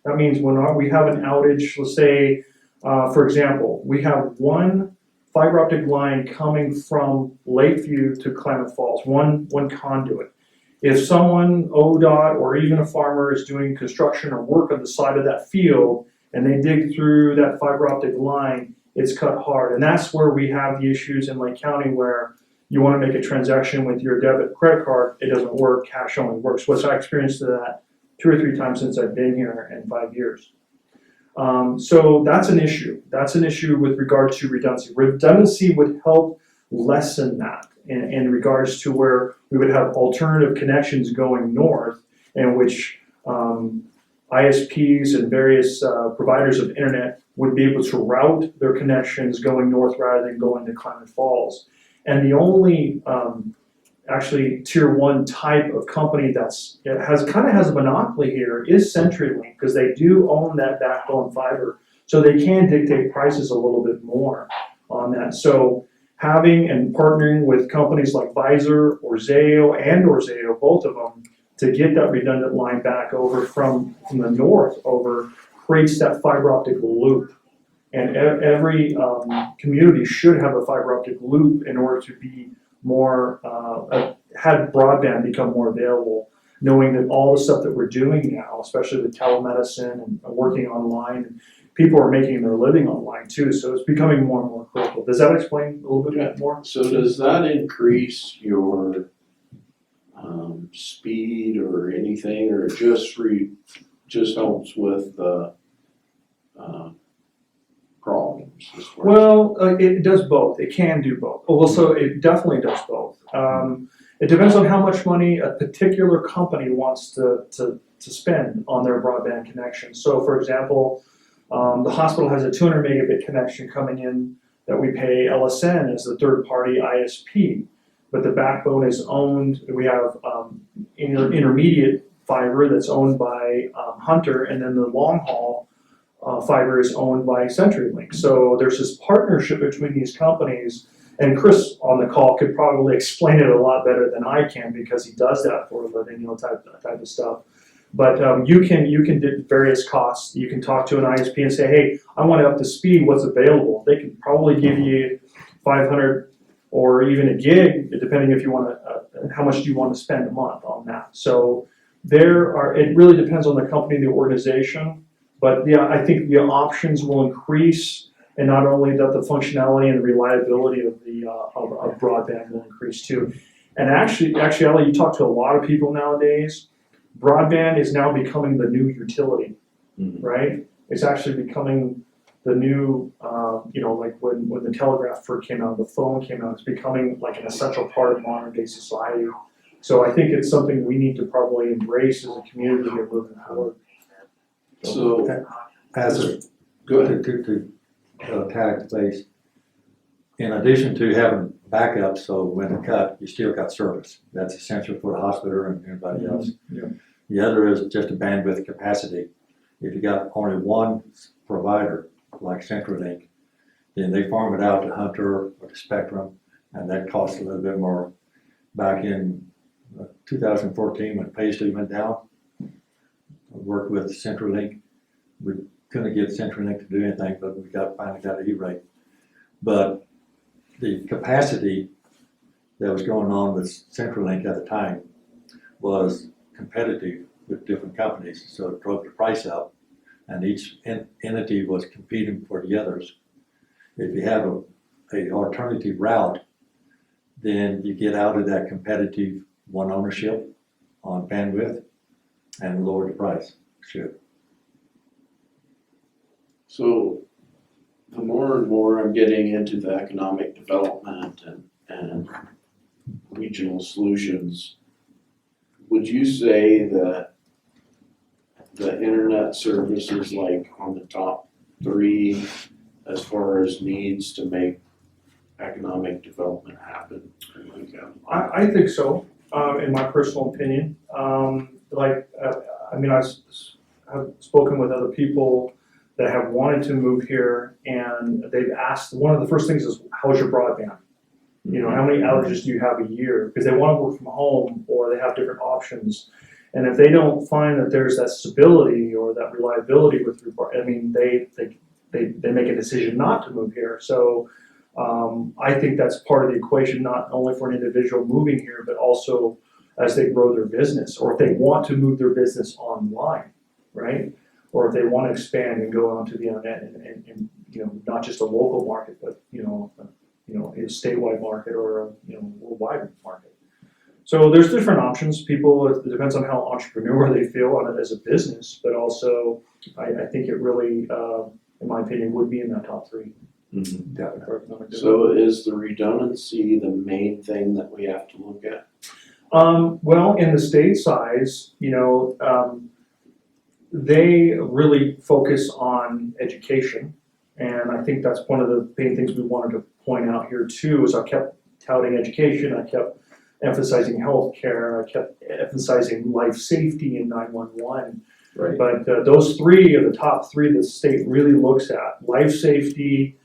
That means when we have an outage, let's say, for example, we have one fiber optic line coming from Lakeview to Klamath Falls, one conduit. If someone, ODOT, or even a farmer is doing construction or work on the side of that field, and they dig through that fiber optic line, it's cut hard. And that's where we have the issues in Lake County where you want to make a transaction with your debit credit card, it doesn't work, cash only works, which I experienced that 2 or 3 times since I've been here in 5 years. So that's an issue. That's an issue with regard to redundancy. Redundancy would help lessen that in regards to where we would have alternative connections going north, in which ISPs and various providers of internet would be able to route their connections going north rather than going to Klamath Falls. And the only actually tier 1 type of company has a monopoly here is CenturyLink, because they do own that backbone fiber, so they can dictate prices a little bit more on that. So having and partnering with companies like Visor or Zayo, both of them, to get that redundant line back over from the north over creates that fiber optic loop. And every community should have a fiber optic loop in order to be more, had broadband become more available, knowing that all the stuff that we're doing now, especially with telemedicine and working online, people are making their living online too, so it's becoming more and more critical. Does that explain a little bit more? So does that increase your speed or anything, or just helps with the problems? Well, it does both. It can do both. Well, so it definitely does both. It depends on how much money a particular company wants to spend on their broadband connection. So, for example, the hospital has a 200 megabit connection coming in that we pay LSN as the third-party ISP, but the backbone is owned. We have intermediate fiber that's owned by Hunter, and then the long haul fiber is owned by CenturyLink. So there's this partnership between these companies, and Chris on the call could probably explain it a lot better than I can because he does that for a living, type of stuff. But you can do various costs. You can talk to an ISP and say, hey, I want it up to speed, what's available? They can probably give you 500 or even a gig, depending if you want to, how much do you want to spend a month on that. So it really depends on the company, the organization. But yeah, I think the options will increase, and not only that, the functionality and the reliability of of broadband will increase too. And actually, Ali, you talk to a lot of people nowadays. Broadband is now becoming the new utility, right? It's actually becoming the new, like when the telegraph first came out, the phone came out. It's becoming like an essential part of modern day society. So I think it's something we need to probably embrace as a community here moving forward. So, go ahead. To tag base, in addition to having backup, so when it cut, you still got service. That's essential for the hospital and everybody else. Yeah. The other is just a bandwidth capacity. If you got only one provider, like CenturyLink, then they farm it out to Hunter or to Spectrum, and that costs a little bit more. Back in 2014, when Paisley went down, worked with CenturyLink. We couldn't get CenturyLink to do anything, but we finally got an E-rate. But the capacity that was going on with CenturyLink at the time was competitive with different companies, so it drove the price up, and each entity was competing for the others. If you have a alternative route, then you get out of that competitive one ownership on bandwidth and lower the price. Sure. So the more and more I'm getting into the economic development and regional solutions, would you say that the internet service is like on the top 3 as far as needs to make economic development happen? I think so, in my personal opinion. I've spoken with other people that have wanted to move here, and they've asked, one of the first things is, how's your broadband? You know, how many outages do you have a year? Because they want to work from home, or they have different options. And if they don't find that there's that stability or that reliability with your, they make a decision not to move here. So I think that's part of the equation, not only for an individual moving here, but also as they grow their business, or if they want to move their business online, right? Or if they want to expand and go onto the internet and not just a local market, but a statewide market or a worldwide market. So there's different options. People, it depends on how entrepreneur they feel on it as a business, but also I think it really, in my opinion, would be in that top 3. Definitely. So is the redundancy the main thing that we have to look at? Well, in the state size, they really focus on education. And I think that's one of the main things we wanted to point out here too, is I kept touting education, I kept emphasizing healthcare, I kept emphasizing life safety in 911. Right. But those 3 are the top 3 that the state really looks at: life safety,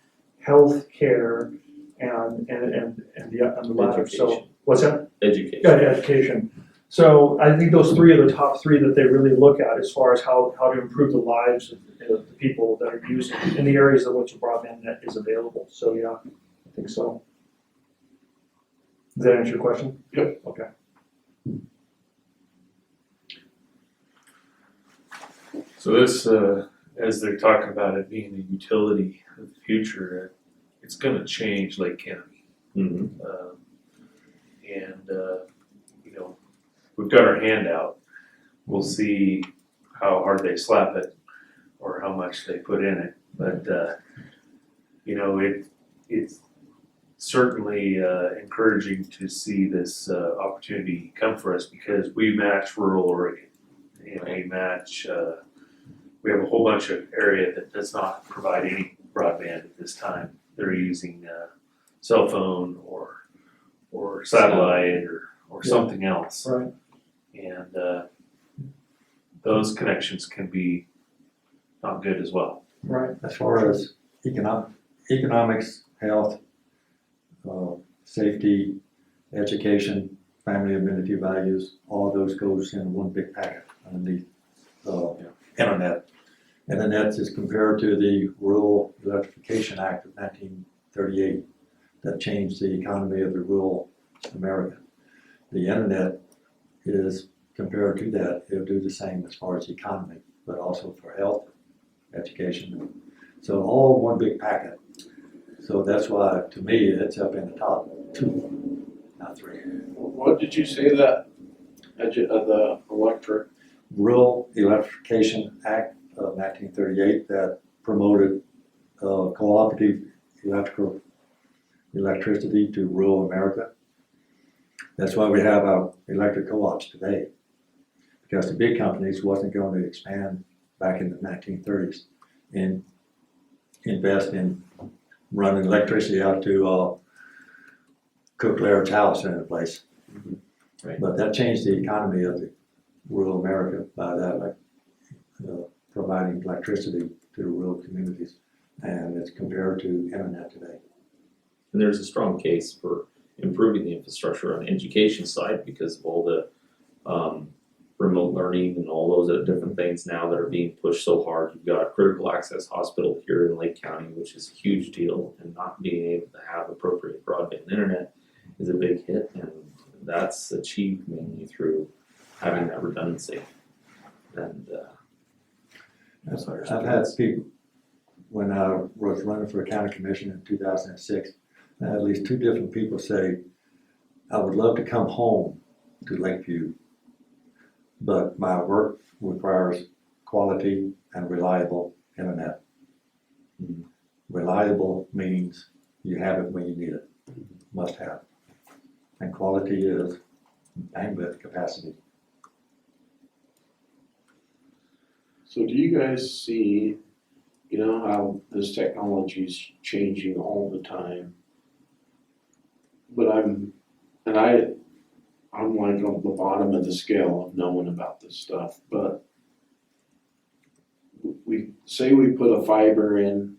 healthcare, and the latter. So Education. what's that? Education. Yeah, education. So I think those 3 are the top 3 that they really look at as far as how to improve the lives of the people that are using in the areas in which a broadband net is available. So yeah, I think so. Does that answer your question? Yep. Okay. So this, as they're talking about it being a utility of the future, it's gonna change Lake County. Mm-hmm. We've got our hand out. We'll see how hard they slap it or how much they put in it. But, it's certainly encouraging to see this opportunity come for us, because we match rural Oregon. And we have a whole bunch of area that does not provide any broadband at this time. They're using cell phone or satellite or something else. Right. And those connections can be not good as well. Right. As far as economics, health, safety, education, family amenity values, all of those goes in one big packet underneath internet. Internet is compared to the Rural Electrification Act of 1938 that changed the economy of the rural America. The internet is compared to that. It'll do the same as far as economy, but also for health, education. So all one big packet. So that's why, to me, it's up in the top 2, not 3. What did you say that the electric? Rural Electrification Act of 1938 that promoted cooperative electricity to rural America. That's why we have our electric co-ops today, because the big companies wasn't going to expand back in the 1930s and invest in running electricity out to Cook Laird's house in a place. Mm-hmm. Right. But that changed the economy of the rural America by that, providing electricity to rural communities, and it's compared to internet today. And there's a strong case for improving the infrastructure on the education side because of all the remote learning and all those other different things now that are being pushed so hard. You've got a critical access hospital here in Lake County, which is a huge deal, and not being able to have appropriate broadband internet is a big hit, and that's achieved mainly through having that redundancy. And I've had people, when I was running for a county commission in 2006, I had at least 2 different people say, I would love to come home to Lakeview, but my work requires quality and reliable internet. Reliable means you have it when you need it, must have. And quality is bandwidth capacity. So do you guys see, you know, how this technology is changing all the time? But I'm like on the bottom of the scale of knowing about this stuff, but we say we put a fiber in,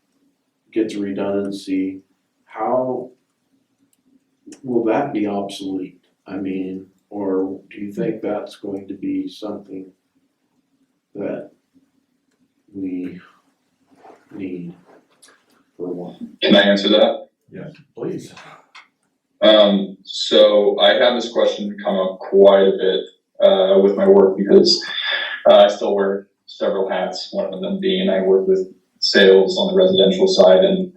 gets redundancy, how will that be obsolete? I mean, or do you think that's going to be something that we need for one? Can I answer that? Yes. Please. So I have this question come up quite a bit with my work because I still wear several hats, one of them being I work with sales on the residential side, and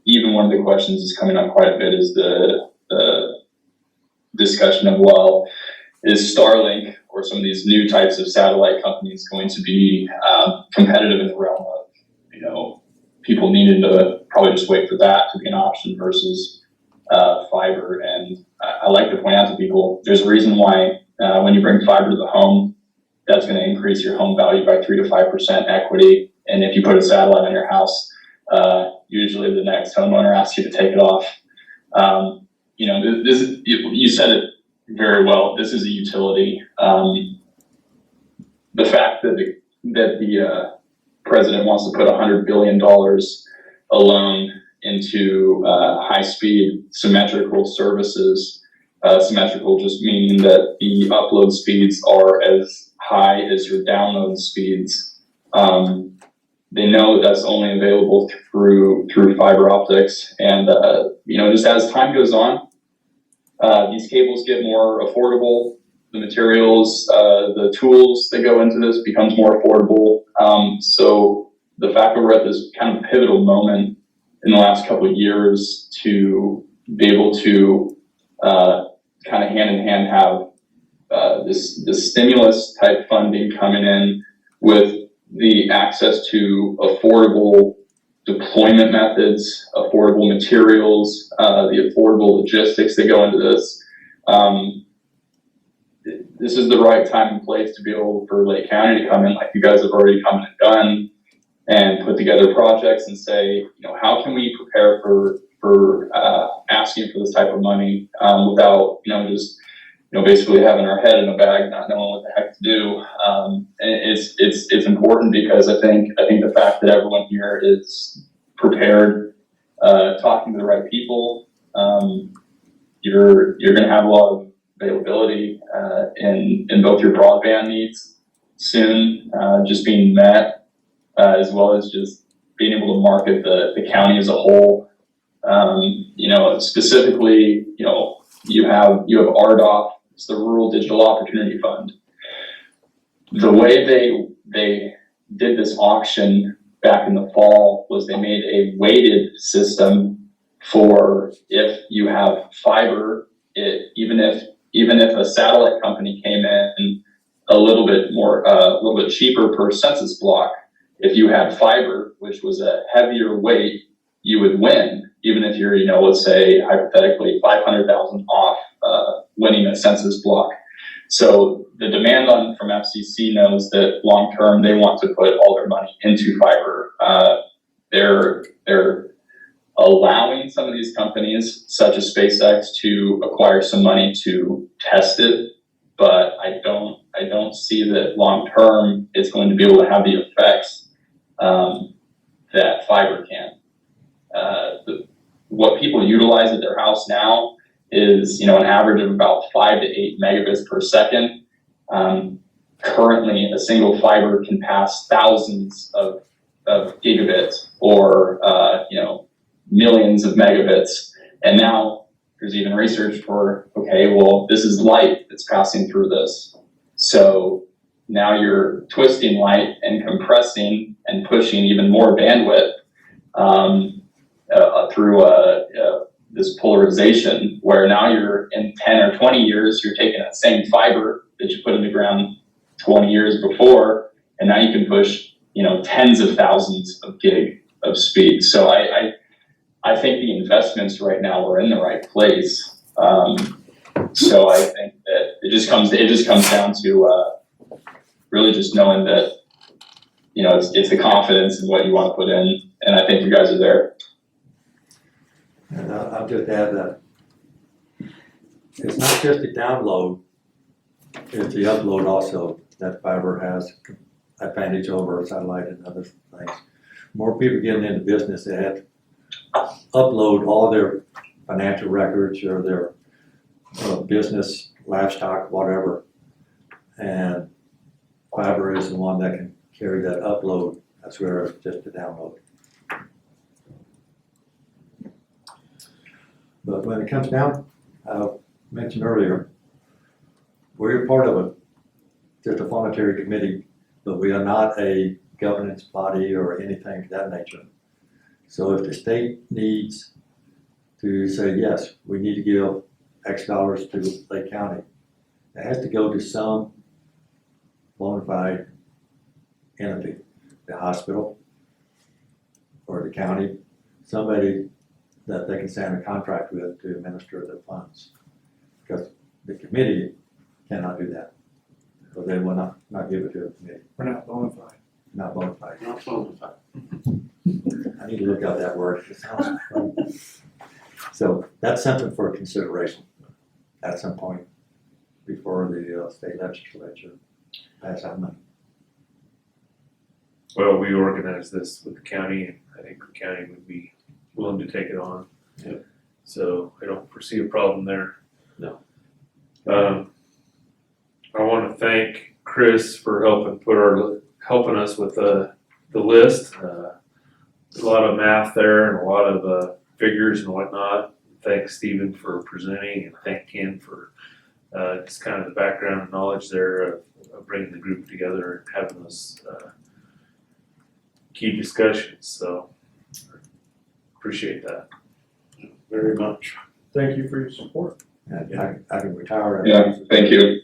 even one of the questions that's coming up quite a bit is the discussion of, well, is Starlink or some of these new types of satellite companies going to be competitive in the realm of, you know, people needing to probably just wait for that to be an option versus fiber. And I like to point out to people, there's a reason why when you bring fiber to the home, that's going to increase your home value by 3 to 5% equity. And if you put a satellite on your house, usually the next homeowner asks you to take it off. You know, you said it very well. This is a utility. The fact that the president wants to put $100 billion alone into high-speed symmetrical services. Symmetrical just meaning that the upload speeds are as high as your download speeds. They know that's only available through fiber optics, and you know, just as time goes on, these cables get more affordable. The materials, the tools that go into this becomes more affordable. So the fact that we're at this kind of pivotal moment in the last couple of years to be able to kind of hand in hand have this stimulus type funding coming in with the access to affordable deployment methods, affordable materials, the affordable logistics that go into this. This is the right time and place to be able for Lake County to come in, like you guys have already come and done, and put together projects and say, you know, how can we prepare for asking for this type of money without, you know, just, you know, basically having our head in a bag, not knowing what the heck to do. And it's important because I think the fact that everyone here is prepared, talking to the right people, you're going to have a lot of availability in both your broadband needs soon, just being met, as well as just being able to market the county as a whole. You know, specifically, you know, you have RDOF, it's the Rural Digital Opportunity Fund. The way they did this auction back in the fall was they made a weighted system for if you have fiber, even if a satellite company came in a little bit cheaper per census block, if you had fiber, which was a heavier weight, you would win, even if you're, you know, let's say hypothetically 500,000 off winning a census block. So the demand from FCC knows that long term they want to put all their money into fiber. They're allowing some of these companies, such as SpaceX, to acquire some money to test it, but I don't see that long term it's going to be able to have the effects that fiber can. What people utilize at their house now is, you know, an average of about 5 to 8 megabits per second. Currently, a single fiber can pass thousands of gigabits or, millions of megabits. And now there's even research for, okay, well, this is light that's passing through this. So now you're twisting light and compressing and pushing even more bandwidth through this polarization, where now you're in 10 or 20 years, you're taking that same fiber that you put in the ground 20 years before, and now you can push, tens of thousands of gig of speed. So I think the investments right now are in the right place. So I think that it just comes down to really just knowing that, it's the confidence in what you want to put in, and I think you guys are there. And I'll just add that it's not just the download, it's the upload also. That fiber has advantage over satellite and other things. More people getting into business, they have to upload all their financial records or their business, livestock, whatever. And fiber is the one that can carry that upload. That's where it's just a download. But when it comes down, I mentioned earlier, we're part of just a voluntary committee, but we are not a governance body or anything of that nature. So if the state needs to say, yes, we need to give X dollars to Lake County, it has to go to some bona fide entity, the hospital or the county, somebody that they can sign a contract with to administer the funds. Because the committee cannot do that. So they will not give it to a committee. We're not bona fide. Not bona fide. Not bona fide. I need to look out that word. It sounds funny. So that's something for consideration at some point before the state legislature pass that money. Well, we organized this with the county, and I think the county would be willing to take it on. Yep. So I don't foresee a problem there. No. I want to thank Chris for helping us with the list. A lot of math there and a lot of figures and whatnot. Thanks Stephen for presenting, and thank Ken for just kind of the background and knowledge there of bringing the group together and having those key discussions. So appreciate that. Very much. Thank you for your support. And I can retire. Yeah, thank you.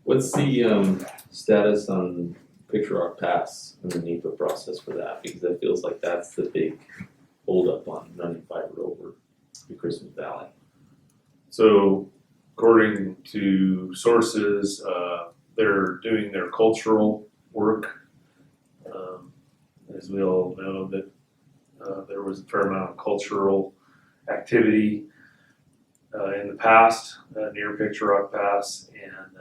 What's the status on Picture Rock Pass and the NEPA process for that? Because it feels like that's the big holdup on running fiber over the Christmas Valley. So according to sources, they're doing their cultural work. As we all know that there was a fair amount of cultural activity in the past near Picture Rock Pass, and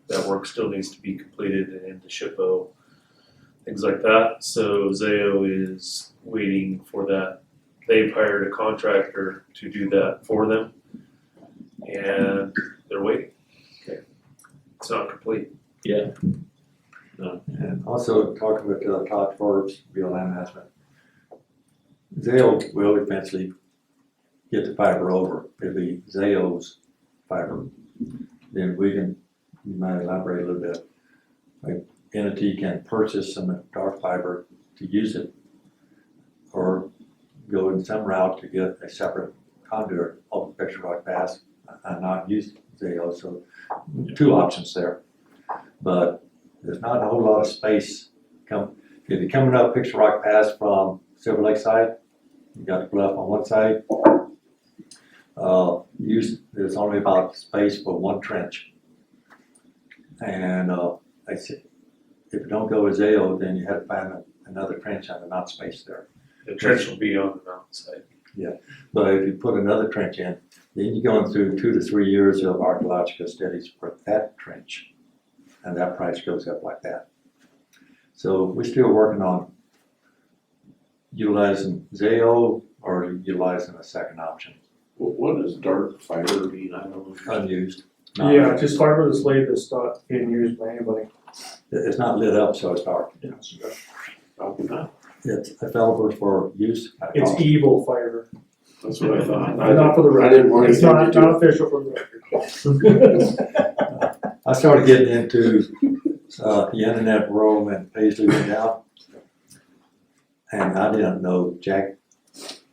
that work still needs to be completed and into SHPO, things like that. So Zayo is waiting for that. They've hired a contractor to do that for them, and they're waiting. Okay, it's not complete. Yeah. And also talking with Todd Forbes, BLM management, Zayo will eventually get the fiber over. It'll be Zayo's fiber. Then you might elaborate a little bit. Like entity can purchase some dark fiber to use it, or go in some route to get a separate conduit over Picture Rock Pass and not use Zayo. So two options there. But there's not a whole lot of space. If you're coming up Picture Rock Pass from Silver Lake side, you got the bluff on one side. There's only about space for one trench. And I said, if you don't go with Zayo, then you have to find another trench on the mountain space there. The trench will be on the mountainside. But if you put another trench in, then you're going through 2 to 3 years of archaeological studies for that trench. And that price goes up like that. So we're still working on utilizing Zayo or utilizing a second option. What does dark fiber mean? I don't know. Unused. not- Yeah, just fiber that's laid that's not being used by anybody. It's not lit up, so it's dark. Yeah, Probably not. It's available for use at it's cost. evil fiber, That's what I thought. not for the I record. didn't want It's anything to not do. official for the record. I started getting into, the internet world when Paisley went down. And I didn't know jack,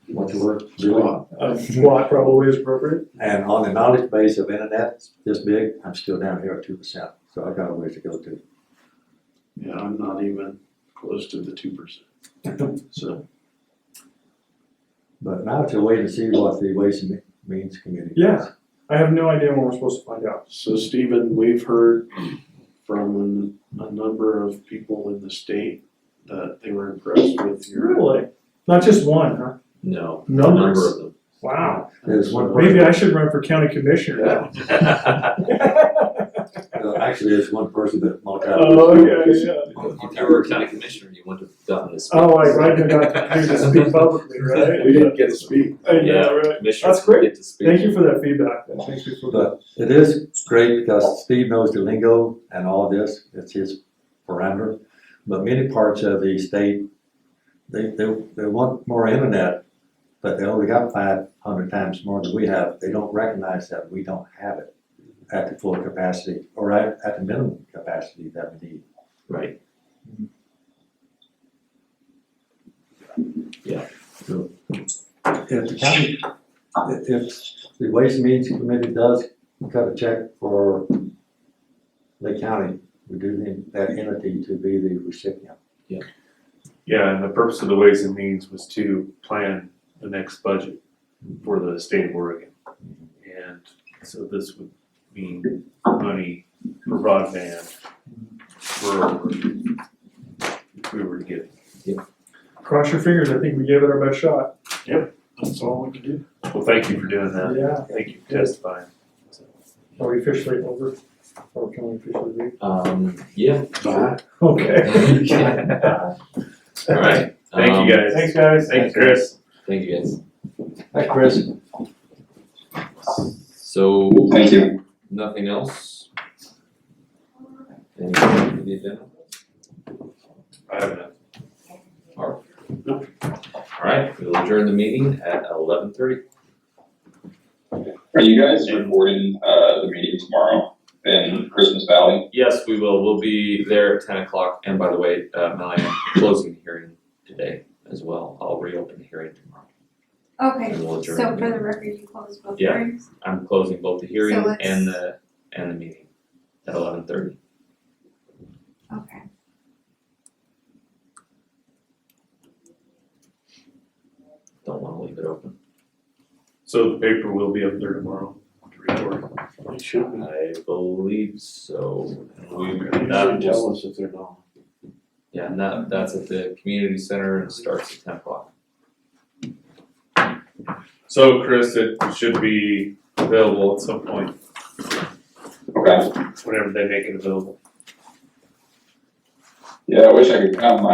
what you were doing. Squat probably is appropriate. And on the knowledge base of internet this big, I'm still down here at 2%, so I got a ways to go too. Yeah, I'm not even close to the 2%. So, But now it's a wait to see what the Ways and Means Committee does. Yeah. I have no idea when we're supposed to find out. so Stephen, we've heard from a number of people in the state that they were impressed with your. Really? Not just one, huh? No, a Numbers. number of them. Wow. There's one Maybe person, I should run for county commissioner. actually, there's one person that multi. Oh, yeah. If you were a county commissioner, you wouldn't have gotten this. Oh, I got to speak publicly, right? We didn't get to speak. I know, right? Commissioners That's great. get to speak. Thank you for that feedback. Thank you for that. But it is great because Steve knows the lingo and all this, it's his parameter. But many parts of the state, they want more internet, but they only got 500 times more than we have. They don't recognize that we don't have it at the full capacity or at the minimum capacity that we need. Right. So if the county, if the Ways and Means Committee does cut a check for Lake County, we do need that entity to be the recipient. Yeah, and the purpose of the Ways and Means was to plan the next budget for the state of Oregon. And so this would mean money for broadband for, if we were to get it. Cross your fingers. I think we gave it our best shot. That's all we can do. Well, thank you for doing that. Yeah. Thank you for testifying. Are we officially over? Or can we officially leave? Yeah. Bye. Okay. All right. Thank you guys. Thanks, guys. Thank you, Chris. Thank you, guys. Hi, Chris. So, Thank you. nothing else? Anything for the agenda? I have enough. All right, we'll adjourn the meeting at 11:30. Are you guys recording, the meeting tomorrow in Christmas Valley? Yes, we will. We'll be there at 10 o'clock. And by the way, Melanie, I'm closing the hearing today as well. I'll reopen the hearing tomorrow. Okay, And we'll adjourn so the for the meeting. record, you close both Yeah. hearings? I'm closing both the hearing So let's- and the meeting at 11:30. Okay. Don't wanna leave it open. So the paper will be up there tomorrow to record. It should be. I believe so. We, You should that tell will, us if they're not. yeah, and that's at the community center and starts at 10 o'clock. So Chris, it should be available at some point, Okay. whenever they make it available. Yeah, I wish I could come.